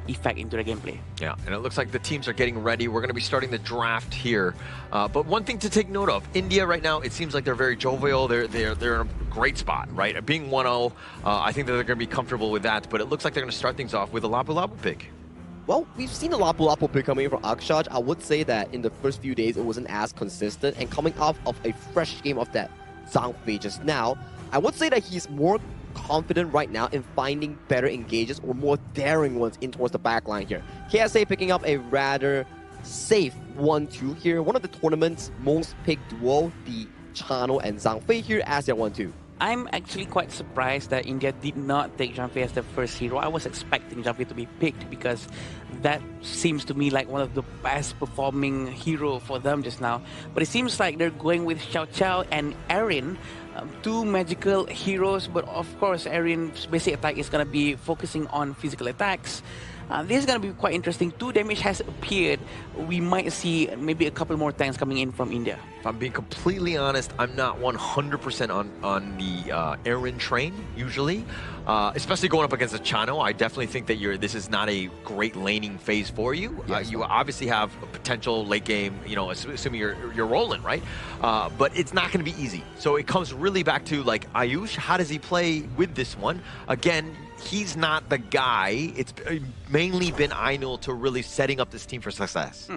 effect into the gameplay. yeah, and it looks like the teams are getting ready. We're going to be starting the draft here. But one thing to take note of, India right now, it seems like they're very jovial. They're in a great spot, right? Being 1-0, I think that they're going to be comfortable with that. But it looks like they're going to start things off with a Lapu Lapu pick. Well, we've seen the Lapu Lapu pick coming in from Akshaj. I would say that in the first few days, it wasn't as consistent. And coming off of a fresh game of that Zhang Fei just now, I would say that he's more confident right now in finding better engages or more daring ones in towards the backline here. KSA picking up a rather safe 1-2 here. One of the tournament's most picked duo, the Chano and Zhang Fei here as their 1-2. I'm actually quite surprised that India did not take Janfe as the first hero. I was expecting Janfe to be picked because that seems to me like one of the best performing hero for them just now. But it seems like they're going with Xiao Xiao and Erin, two magical heroes. But of course, Erin's basic attack is going to be focusing on physical attacks. This is going to be quite interesting. 2 damage has appeared. We might see maybe a couple more tanks coming in from India. If I'm being completely honest, I'm not 100% on the Aaron train usually, especially going up against a Chano. I definitely think that this is not a great laning phase for you. Yes, you obviously have a potential late game, you know, assuming you're rolling, right? But it's not going to be easy. So it comes really back to like Ayush. How does he play with this one? Again, he's not the guy. It's mainly been Ainul to really setting up this team for success.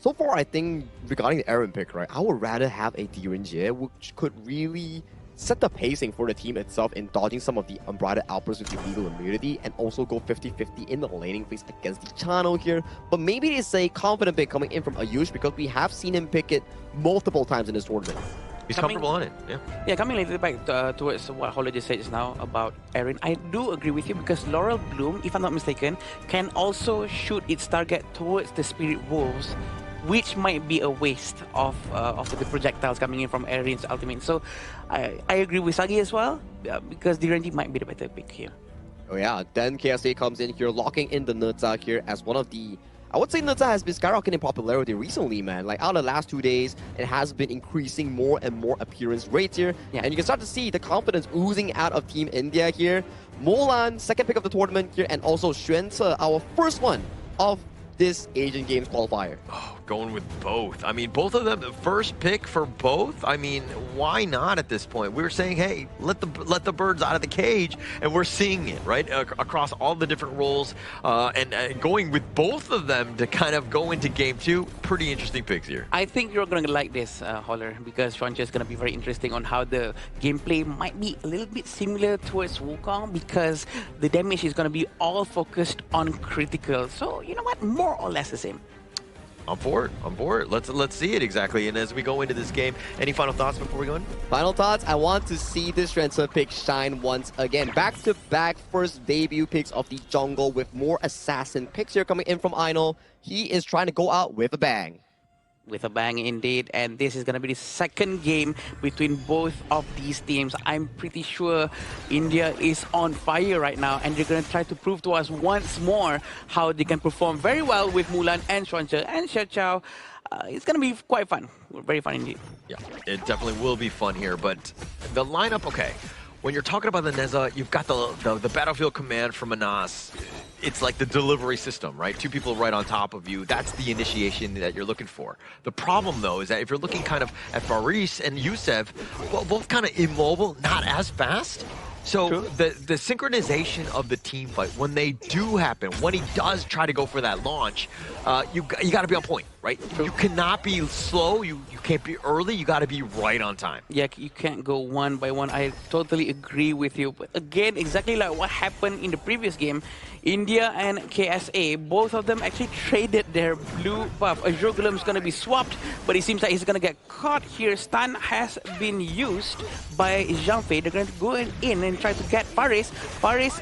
So far, I think regarding the Aaron pick, right, I would rather have a Direnjie, which could really set the pacing for the team itself in dodging some of the unbridled outbursts with illegal immunity and also go 50-50 in the laning phase against the Chano here. But maybe it's a confident pick coming in from Ayush because we have seen him pick it multiple times in this tournament. He's comfortable on it, yeah. Yeah, coming a little back towards what Hollow just said just now about Erin, I do agree with you because Laurel Bloom, if I'm not mistaken, can also shoot its target towards the Spirit Wolves, which might be a waste of the projectiles coming in from Erin's ultimate. So I agree with Sagi as well, because Direndi might be the better pick here. Oh yeah, then KSA comes in here, locking in the Nurza here as one of the... I would say Nurza has been skyrocketing in popularity recently, man. Like, out of the last 2 days, it has been increasing more and more appearance rates here. Yeah. And you can start to see the confidence oozing out of Team India here. Molan, second pick of the tournament here, and also Xuan Ce, our first one of this Asian Games qualifier. Oh, going with both. I mean, both of them, the first pick for both. I mean, why not at this point? We were saying, hey, let the birds out of the cage, and we're seeing it, right? Across all the different roles, and going with both of them to kind of go into game 2. Pretty interesting picks here. I think you're going to like this, Holler, because Xuanche is going to be very interesting on how the gameplay might be a little bit similar towards Wukong because the damage is going to be all focused on critical. So, you know what? More or less the same. I'm for it. I'm for it. Let's see it exactly. And as we go into this game, any final thoughts before we go in? Final thoughts, I want to see this Xuan Ce pick shine once again. Back-to-back first debut picks of the jungle with more assassin picks here coming in from Ainul. He is trying to go out with a bang. With a bang indeed, and this is going to be the second game between both of these teams. I'm pretty sure India is on fire right now, and they're going to try to prove to us once more how they can perform very well with Mulan and Xuanche and Xiao Xiao. It's going to be quite fun, very fun indeed. Yeah, it definitely will be fun here, but the lineup, okay. When you're talking about the Neza, you've got the battlefield command from Manas. It's like the delivery system, right? 2 people right on top of you. That's the initiation that you're looking for. The problem, though, is that if you're looking kind of at Faris and Yusef, well, both kind of immobile, not as fast. So the synchronization of the team fight, when they do happen, when he does try to go for that launch, you got to be on point, right? You cannot be slow, you can't be early, you got to be right on time. Yeah, you can't go one by one. I totally agree with you. But again, exactly like what happened in the previous game, India and KSA, both of them actually traded their blue buff. Azure Golem is going to be swapped, but it seems like he's going to get caught here. Stun has been used by Janfe. They're going to go in and try to get Faris. Faris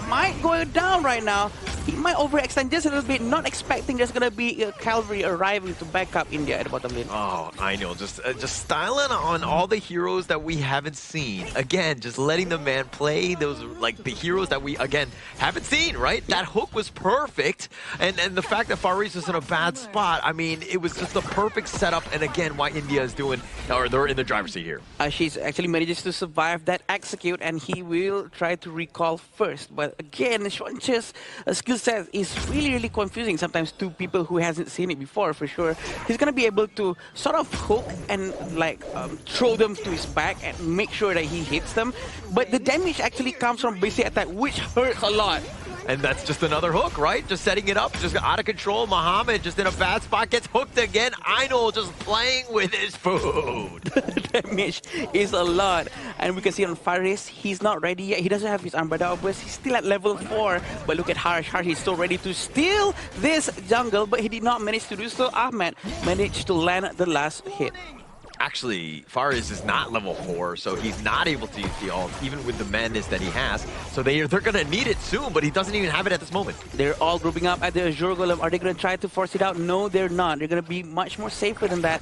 might go down right now. He might overextend just a little bit, not expecting there's going to be a cavalry arriving to back up India at the bottom lane. Oh, I know. Just styling on all the heroes that we haven't seen. Again, just letting the man play those, like, the heroes that we, again, haven't seen, right? That hook was perfect. And the fact that Faris was in a bad spot, I mean, it was just the perfect setup. And again, why India is doing, or they're in the driver's seat here. She's actually manages to survive that execute, and he will try to recall first. But again, Xuanche's skill set is really, really confusing sometimes to people who hasn't seen it before, for sure. He's going to be able to sort of hook and like throw them to his back and make sure that he hits them. But the damage actually comes from basic attack, which hurts a lot. And that's just another hook, right? Just setting it up, just out of control. Muhammad just in a bad spot, gets hooked again. Ainul just playing with his food. The damage is a lot. And we can see on Faris, he's not ready yet. He doesn't have his Umbrella Outburst. He's still at level 4. But look at Harsh. Harsh is still ready to steal this jungle, but he did not manage to do so. Ahmed managed to land the last hit. Actually, Fariz is not level 4, so he's not able to use the ult, even with the madness that he has. So they're going to need it soon, but he doesn't even have it at this moment. They're all grouping up at the Azure Golem. Are they going to try to force it out? No, they're not. They're going to be much more safer than that.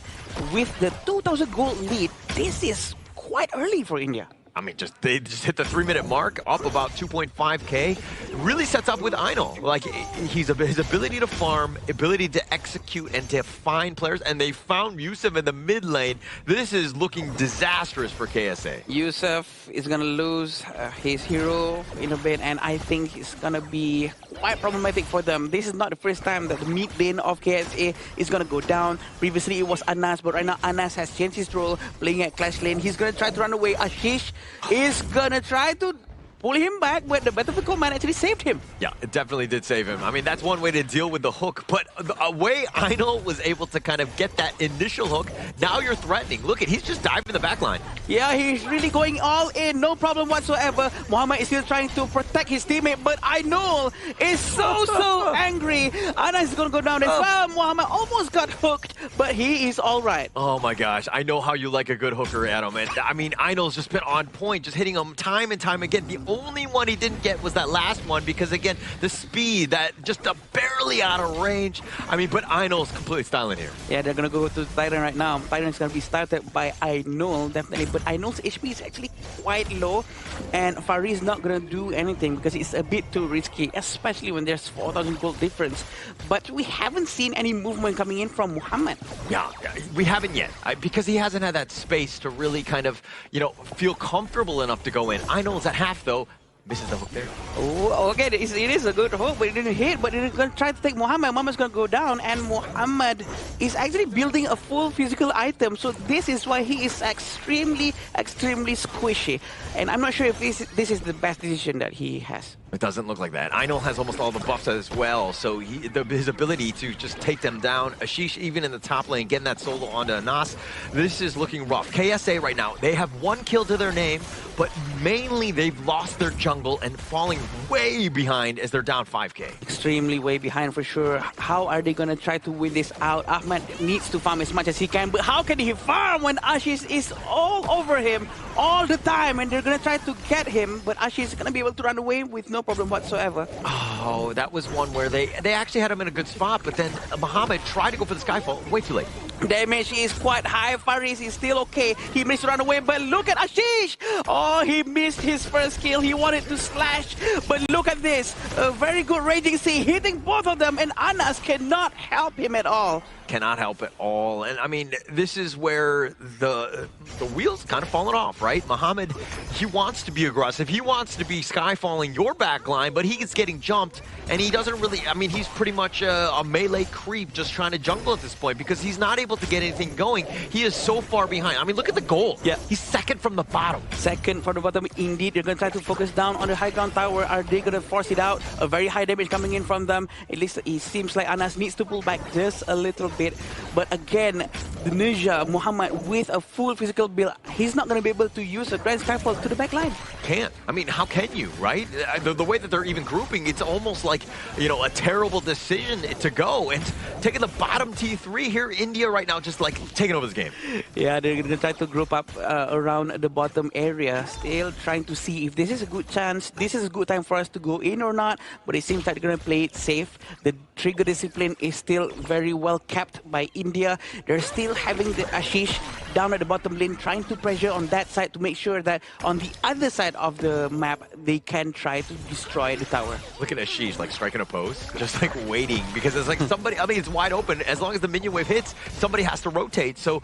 With the 2,000 gold lead, this is quite early for India. I mean, they just hit the 3-minute mark, up about 2.5k. Really sets up with Einol. Like, his ability to farm, ability to execute, and to find players. And they found Yusuf in the mid lane. This is looking disastrous for KSA. Yusuf is going to lose his hero in a bit, and I think it's going to be quite problematic for them. This is not the first time that the mid lane of KSA is going to go down. Previously, it was Anas, but right now Anas has changed his role, playing at Clash lane. He's going to try to run away. Ashish is gonna try to pull him back, but the Battlefield Command actually saved him. Yeah, it definitely did save him. I mean, that's one way to deal with the hook, but a way Einol was able to kind of get that initial hook, now you're threatening. Look at, he's just diving the back line. Yeah, he's really going all in, no problem whatsoever. Muhammad is still trying to protect his teammate, but Einol is so angry. Anas is gonna go down as well. Muhammad almost got hooked, but he is all right. Oh my gosh, I know how you like a good hooker, Adam. And I mean, Einol's just been on point, just hitting him time and time again. The only one he didn't get was that last one because, again, the speed, that just barely out of range. I mean, but Einol's completely styling here. Yeah, they're going to go to Titan right now. Titan is going to be started by Einol, definitely. But Einol's HP is actually quite low. And Fari is not going to do anything because it's a bit too risky, especially when there's 4,000 gold difference. But we haven't seen any movement coming in from Muhammad. Yeah, we haven't yet. Because he hasn't had that space to really kind of, you know, feel comfortable enough to go in. Einol's at half, though. Misses the hook there. Oh, okay, it is a good hook, but it didn't hit. But it's going to try to take Muhammad. Muhammad's going to go down, and Muhammad is actually building a full physical item. So this is why he is extremely squishy. And I'm not sure if this is the best decision that he has. It doesn't look like that. Einol has almost all the buffs as well, so his ability to just take them down. Ashish, even in the top lane, getting that solo onto Anas. This is looking rough. KSA right now, they have 1 kill to their name, but mainly they've lost their jungle and falling way behind as they're down 5k. Extremely way behind for sure. How are they going to try to win this out? Ahmed needs to farm as much as he can, but how can he farm when Ashish is all over him all the time? And they're going to try to get him, but Ashish is going to be able to run away with no problem whatsoever. Oh, that was one where they actually had him in a good spot, but then Muhammad tried to go for the Skyfall way too late. Damage is quite high. Faris is still okay. He managed to run away, but look at Ashish! Oh, he missed his first kill. He wanted to slash, but look at this. A very good Raging Sea hitting both of them, and Anas cannot help him at all. Cannot help at all. And I mean, this is where the wheels kind of fallen off, right? Muhammad, he wants to be aggressive. He wants to be skyfalling your back line, but he is getting jumped, and he doesn't really, I mean, he's pretty much a melee creep just trying to jungle at this point because he's not able to get anything going. He is so far behind. I mean, look at the goal. Yeah. He's second from the bottom. Second from the bottom, indeed. They're going to try to focus down on the high ground tower. Are they going to force it out? A very high damage coming in from them. At least it seems like Anas needs to pull back just a little bit. But again, the Ninja, Muhammad, with a full physical build, he's not going to be able to use a Grand Skyfall to the back line. Can't. I mean, how can you, right? The way that they're even grouping, it's almost like, you know, a terrible decision to go. And taking the bottom T3 here, India right now just like taking over this game. Yeah, they're going to try to group up around the bottom area, still trying to see if this is a good chance, this is a good time for us to go in or not. But it seems like they're going to play it safe. The trigger discipline is still very well kept by India. They're still having the Ashish down at the bottom lane, trying to pressure on that side to make sure that on the other side of the map, they can try to destroy the tower. Look at Ashish, like striking a pose, just like waiting, because it's like somebody, I mean, it's wide open. As long as the minion wave hits, somebody has to rotate. So,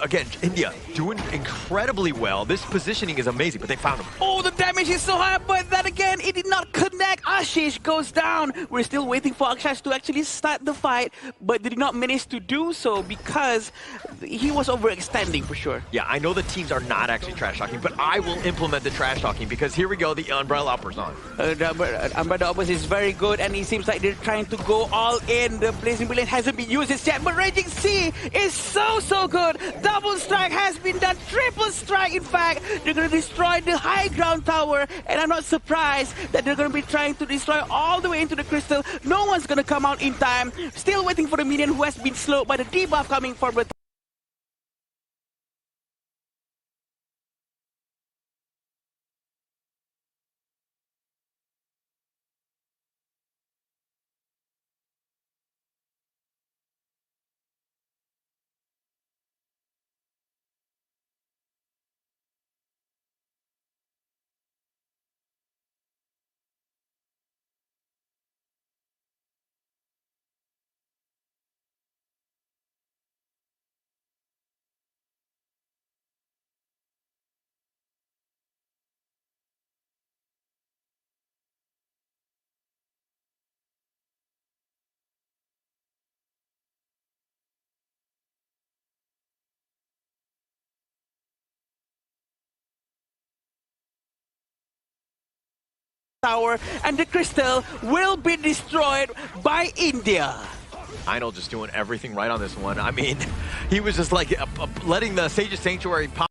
again, India doing incredibly well. This positioning is amazing, but they found him. Oh, the damage is so high, but then again, it did not connect. Ashish goes down. We're still waiting for Akshash to actually start the fight, but they did not manage to do so because he was overextending for sure. Yeah, I know the teams are not actually trash talking, but I will implement the trash talking because here we go, the Umbrella Upper's on. The Umbrella Uppers is very good, and it seems like they're trying to go all in. The Blazing Brilliant hasn't been used yet, but Raging Sea is so good. Double strike has been done, triple strike in fact. They're going to destroy the high ground tower, and I'm not surprised that they're going to be trying to destroy all the way into the crystal. No one's going to come out in time. Still waiting for the minion who has been slowed by the debuff coming from the tower, and the crystal will be destroyed by India. Lionel just doing everything right on this one. I mean, he was just like letting the Sage's Sanctuary pop.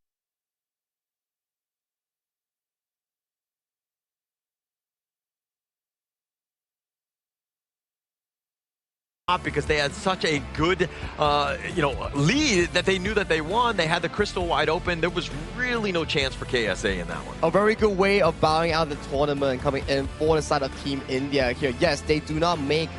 Because they had such a good, lead that they knew that they won. They had the crystal wide open. There was really no chance for KSA in that one. A very good way of bowing out the tournament and coming in for the side of Team India here. Yes, they do not make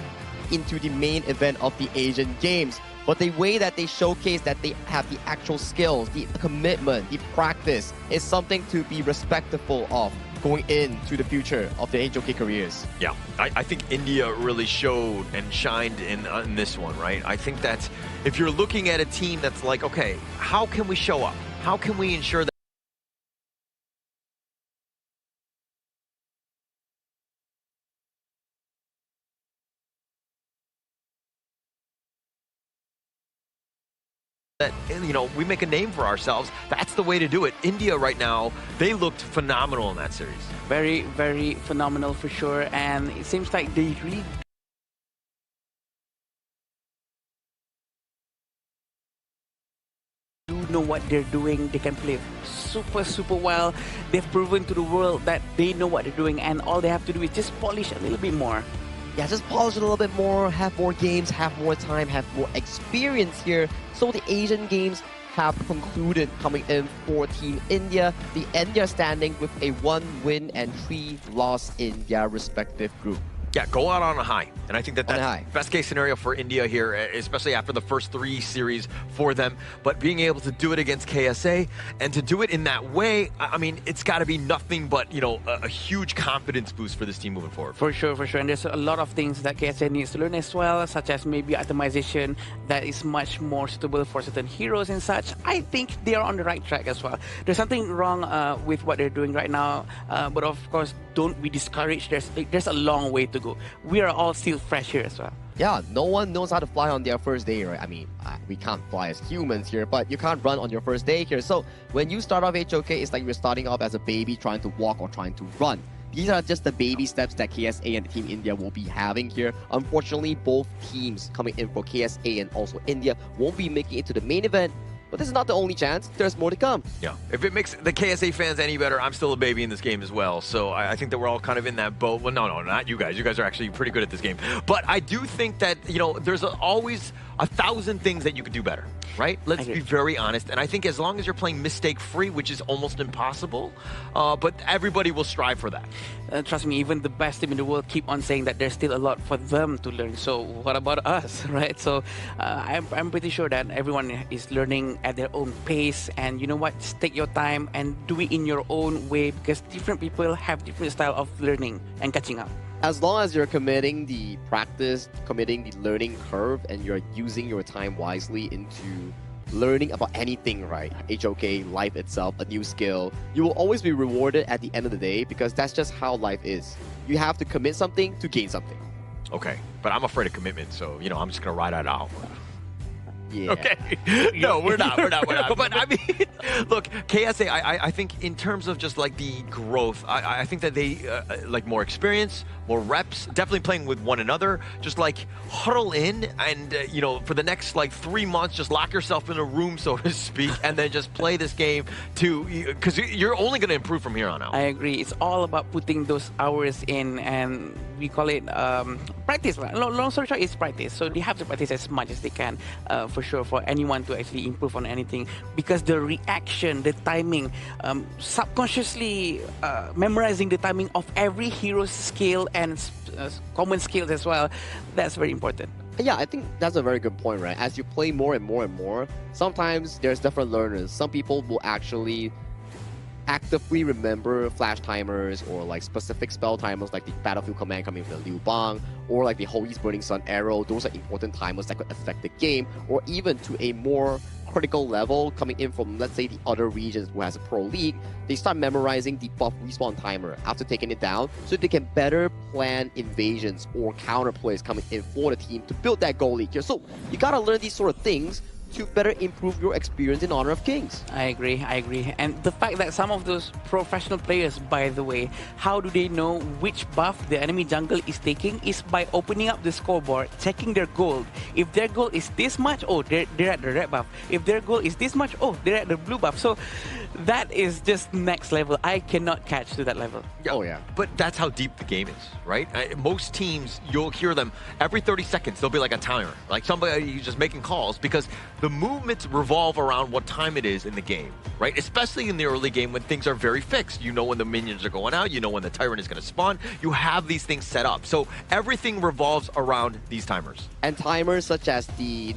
into the main event of the Asian Games, but the way that they showcase that they have the actual skills, the commitment, the practice is something to be respectful of going into the future of the HOK careers. Yeah, I think India really showed and shined in this one, right? I think that if you're looking at a team that's like, okay, how can we show up? How can we ensure that we make a name for ourselves? That's the way to do it. India right now, they looked phenomenal in that series. Very, very phenomenal for sure, and it seems like they really do know what they're doing. They can play super, super well. They've proven to the world that they know what they're doing, and all they have to do is just polish a little bit more. Yeah, just polish it a little bit more, have more games, have more time, have more experience here. So the Asian Games have concluded coming in for Team India. The India standing with a 1 win and 3 loss in their respective group. Yeah, go out on a high. And I think that that's high. Best case scenario for India here, especially after the first 3 series for them. But being able to do it against KSA and to do it in that way, I mean, it's got to be nothing but, a huge confidence boost for this team moving forward. For sure, for sure. And there's a lot of things that KSA needs to learn as well, such as maybe itemization that is much more suitable for certain heroes and such. I think they are on the right track as well. There's something wrong with what they're doing right now, but of course, don't be discouraged. There's a long way to go. We are all still fresh here as well. Yeah, no one knows how to fly on their first day, right? I mean, we can't fly as humans here, but you can't run on your first day here. So when you start off HOK, it's like you're starting off as a baby trying to walk or trying to run. These are just the baby steps that KSA and Team India will be having here. Unfortunately, both teams coming in for KSA and also India won't be making it to the main event. But this is not the only chance. There's more to come. Yeah. If it makes the KSA fans any better, I'm still a baby in this game as well. So I think that we're all kind of in that boat. Well, no, not you guys. You guys are actually pretty good at this game. But I do think that, there's always 1,000 things that you could do better, right? Let's be very honest. And I think as long as you're playing mistake-free, which is almost impossible, but everybody will strive for that. Trust me, even the best team in the world keep on saying that there's still a lot for them to learn. So what about us, right? So I'm pretty sure that everyone is learning at their own pace. And you know what? Just take your time and do it in your own way, because different people have different style of learning and catching up. As long as you're committing the practice, committing the learning curve, and you're using your time wisely into learning about anything, right? HOK, life itself, a new skill, you will always be rewarded at the end of the day, because that's just how life is. You have to commit something to gain something. Okay, but I'm afraid of commitment, so, I'm just going to ride it out. Yeah. Okay. No, we're not. But I mean, look, KSA, I think in terms of just like the growth, I think that they like more experience, more reps, definitely playing with one another, just like huddle in and, for the next like 3 months, just lock yourself in a room, so to speak, and then just play this game because you're only going to improve from here on out. I agree. It's all about putting those hours in, and we call it practice. Long story short, it's practice. So they have to practice as much as they can, for sure, for anyone to actually improve on anything, because the reaction, the timing, subconsciously memorizing the timing of every hero's skill and common skills as well, that's very important. Yeah, I think that's a very good point, right? As you play more and more and more, sometimes there's different learners. Some people will actually actively remember flash timers or like specific spell timers, like the Battlefield command coming from the Liu Bang, or like the Holy's Burning Sun arrow. Those are important timers that could affect the game, or even to a more critical level coming in from, let's say, the other regions who has a pro league. They start memorizing the buff respawn timer after taking it down, so they can better plan invasions or counter plays coming in for the team to build that goal lead here. So you gotta learn these sort of things to better improve your experience in Honor of Kings. I agree. And the fact that some of those professional players, by the way, how do they know which buff the enemy jungle is taking is by opening up the scoreboard, checking their gold. If their gold is this much, oh, they're at the red buff. If their gold is this much, oh, they're at the blue buff. So that is just next level. I cannot catch to that level. Oh, yeah. But that's how deep the game is, right? Most teams, you'll hear them every 30 seconds, there'll be like a timer. Like somebody just making calls because the movements revolve around what time it is in the game, right? Especially in the early game when things are very fixed. You know when the minions are going out, you know when the tyrant is going to spawn. You have these things set up. So everything revolves around these timers. And timers such as the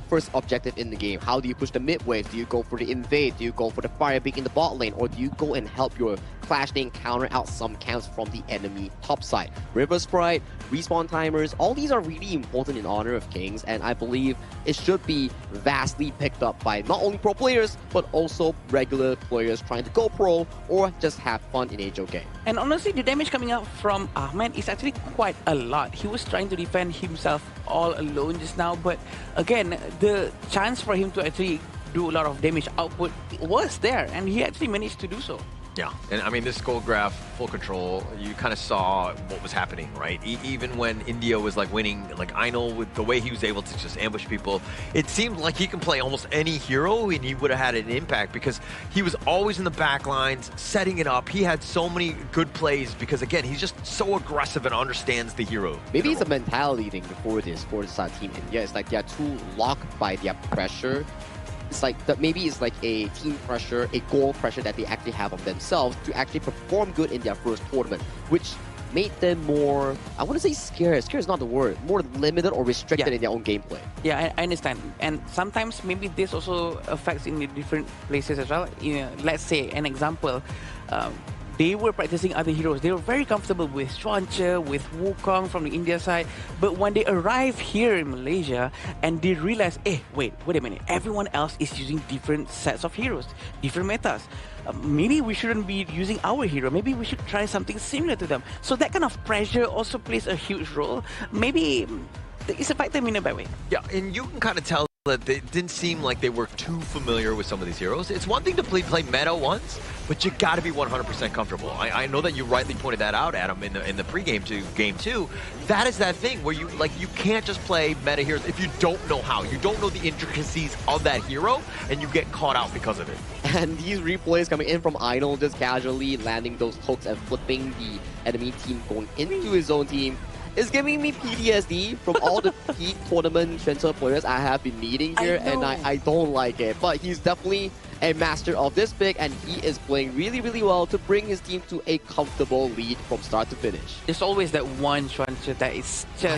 first objective in the game. How do you push the mid wave? Do you go for the invade? Do you go for the fire beak in the bot lane? Or do you go and help your Clash Lane counter out some camps from the enemy top side? River Sprite, respawn timers, all these are really important in Honor of Kings, and I believe it should be vastly picked up by not only pro players, but also regular players trying to go pro or just have fun in Age of Game. And honestly, the damage coming out from Ahmed is actually quite a lot. He was trying to defend himself all alone just now, but again, the chance for him to actually do a lot of damage output was there, and he actually managed to do so. Yeah, and I mean, this gold graph, full control, you kind of saw what was happening, right? Even when India was like winning, like Einol, with the way he was able to just ambush people, it seemed like he can play almost any hero and he would have had an impact because he was always in the back lines, setting it up. He had so many good plays because, again, he's just so aggressive and understands the hero. Maybe it's a mentality thing for this Team India. It's like they're too locked by their pressure. It's like that. Maybe it's like a team pressure, a goal pressure that they actually have of themselves to actually perform good in their first tournament, which made them more, I wouldn't say scared. Scared is not the word. More limited or restricted in their own gameplay. Yeah, I understand. And sometimes maybe this also affects in the different places as well. You know, let's say an example. They were practicing other heroes. They were very comfortable with Chuancha, with Wukong from the India side. But when they arrive here in Malaysia and they realize, wait a minute, everyone else is using different sets of heroes, different metas. Maybe we shouldn't be using our hero. Maybe we should try something similar to them. So that kind of pressure also plays a huge role. Maybe it's affecting them in a bad way. Yeah, and you can kind of tell that it didn't seem like they were too familiar with some of these heroes. It's one thing to play meta once, but you got to be 100% comfortable. I know that you rightly pointed that out, Adam, in the pregame to game 2. That is that thing where you can't just play meta heroes if you don't know how. You don't know the intricacies of that hero, and you get caught out because of it. And these replays coming in from Einol, just casually landing those hooks and flipping the enemy team going into his own team, is giving me PTSD from all the peak tournament Shense players I have been meeting here, and I don't like it. But he's definitely a master of this pick, and he is playing really, really well to bring his team to a comfortable lead from start to finish. There's always that one Chuancha that is just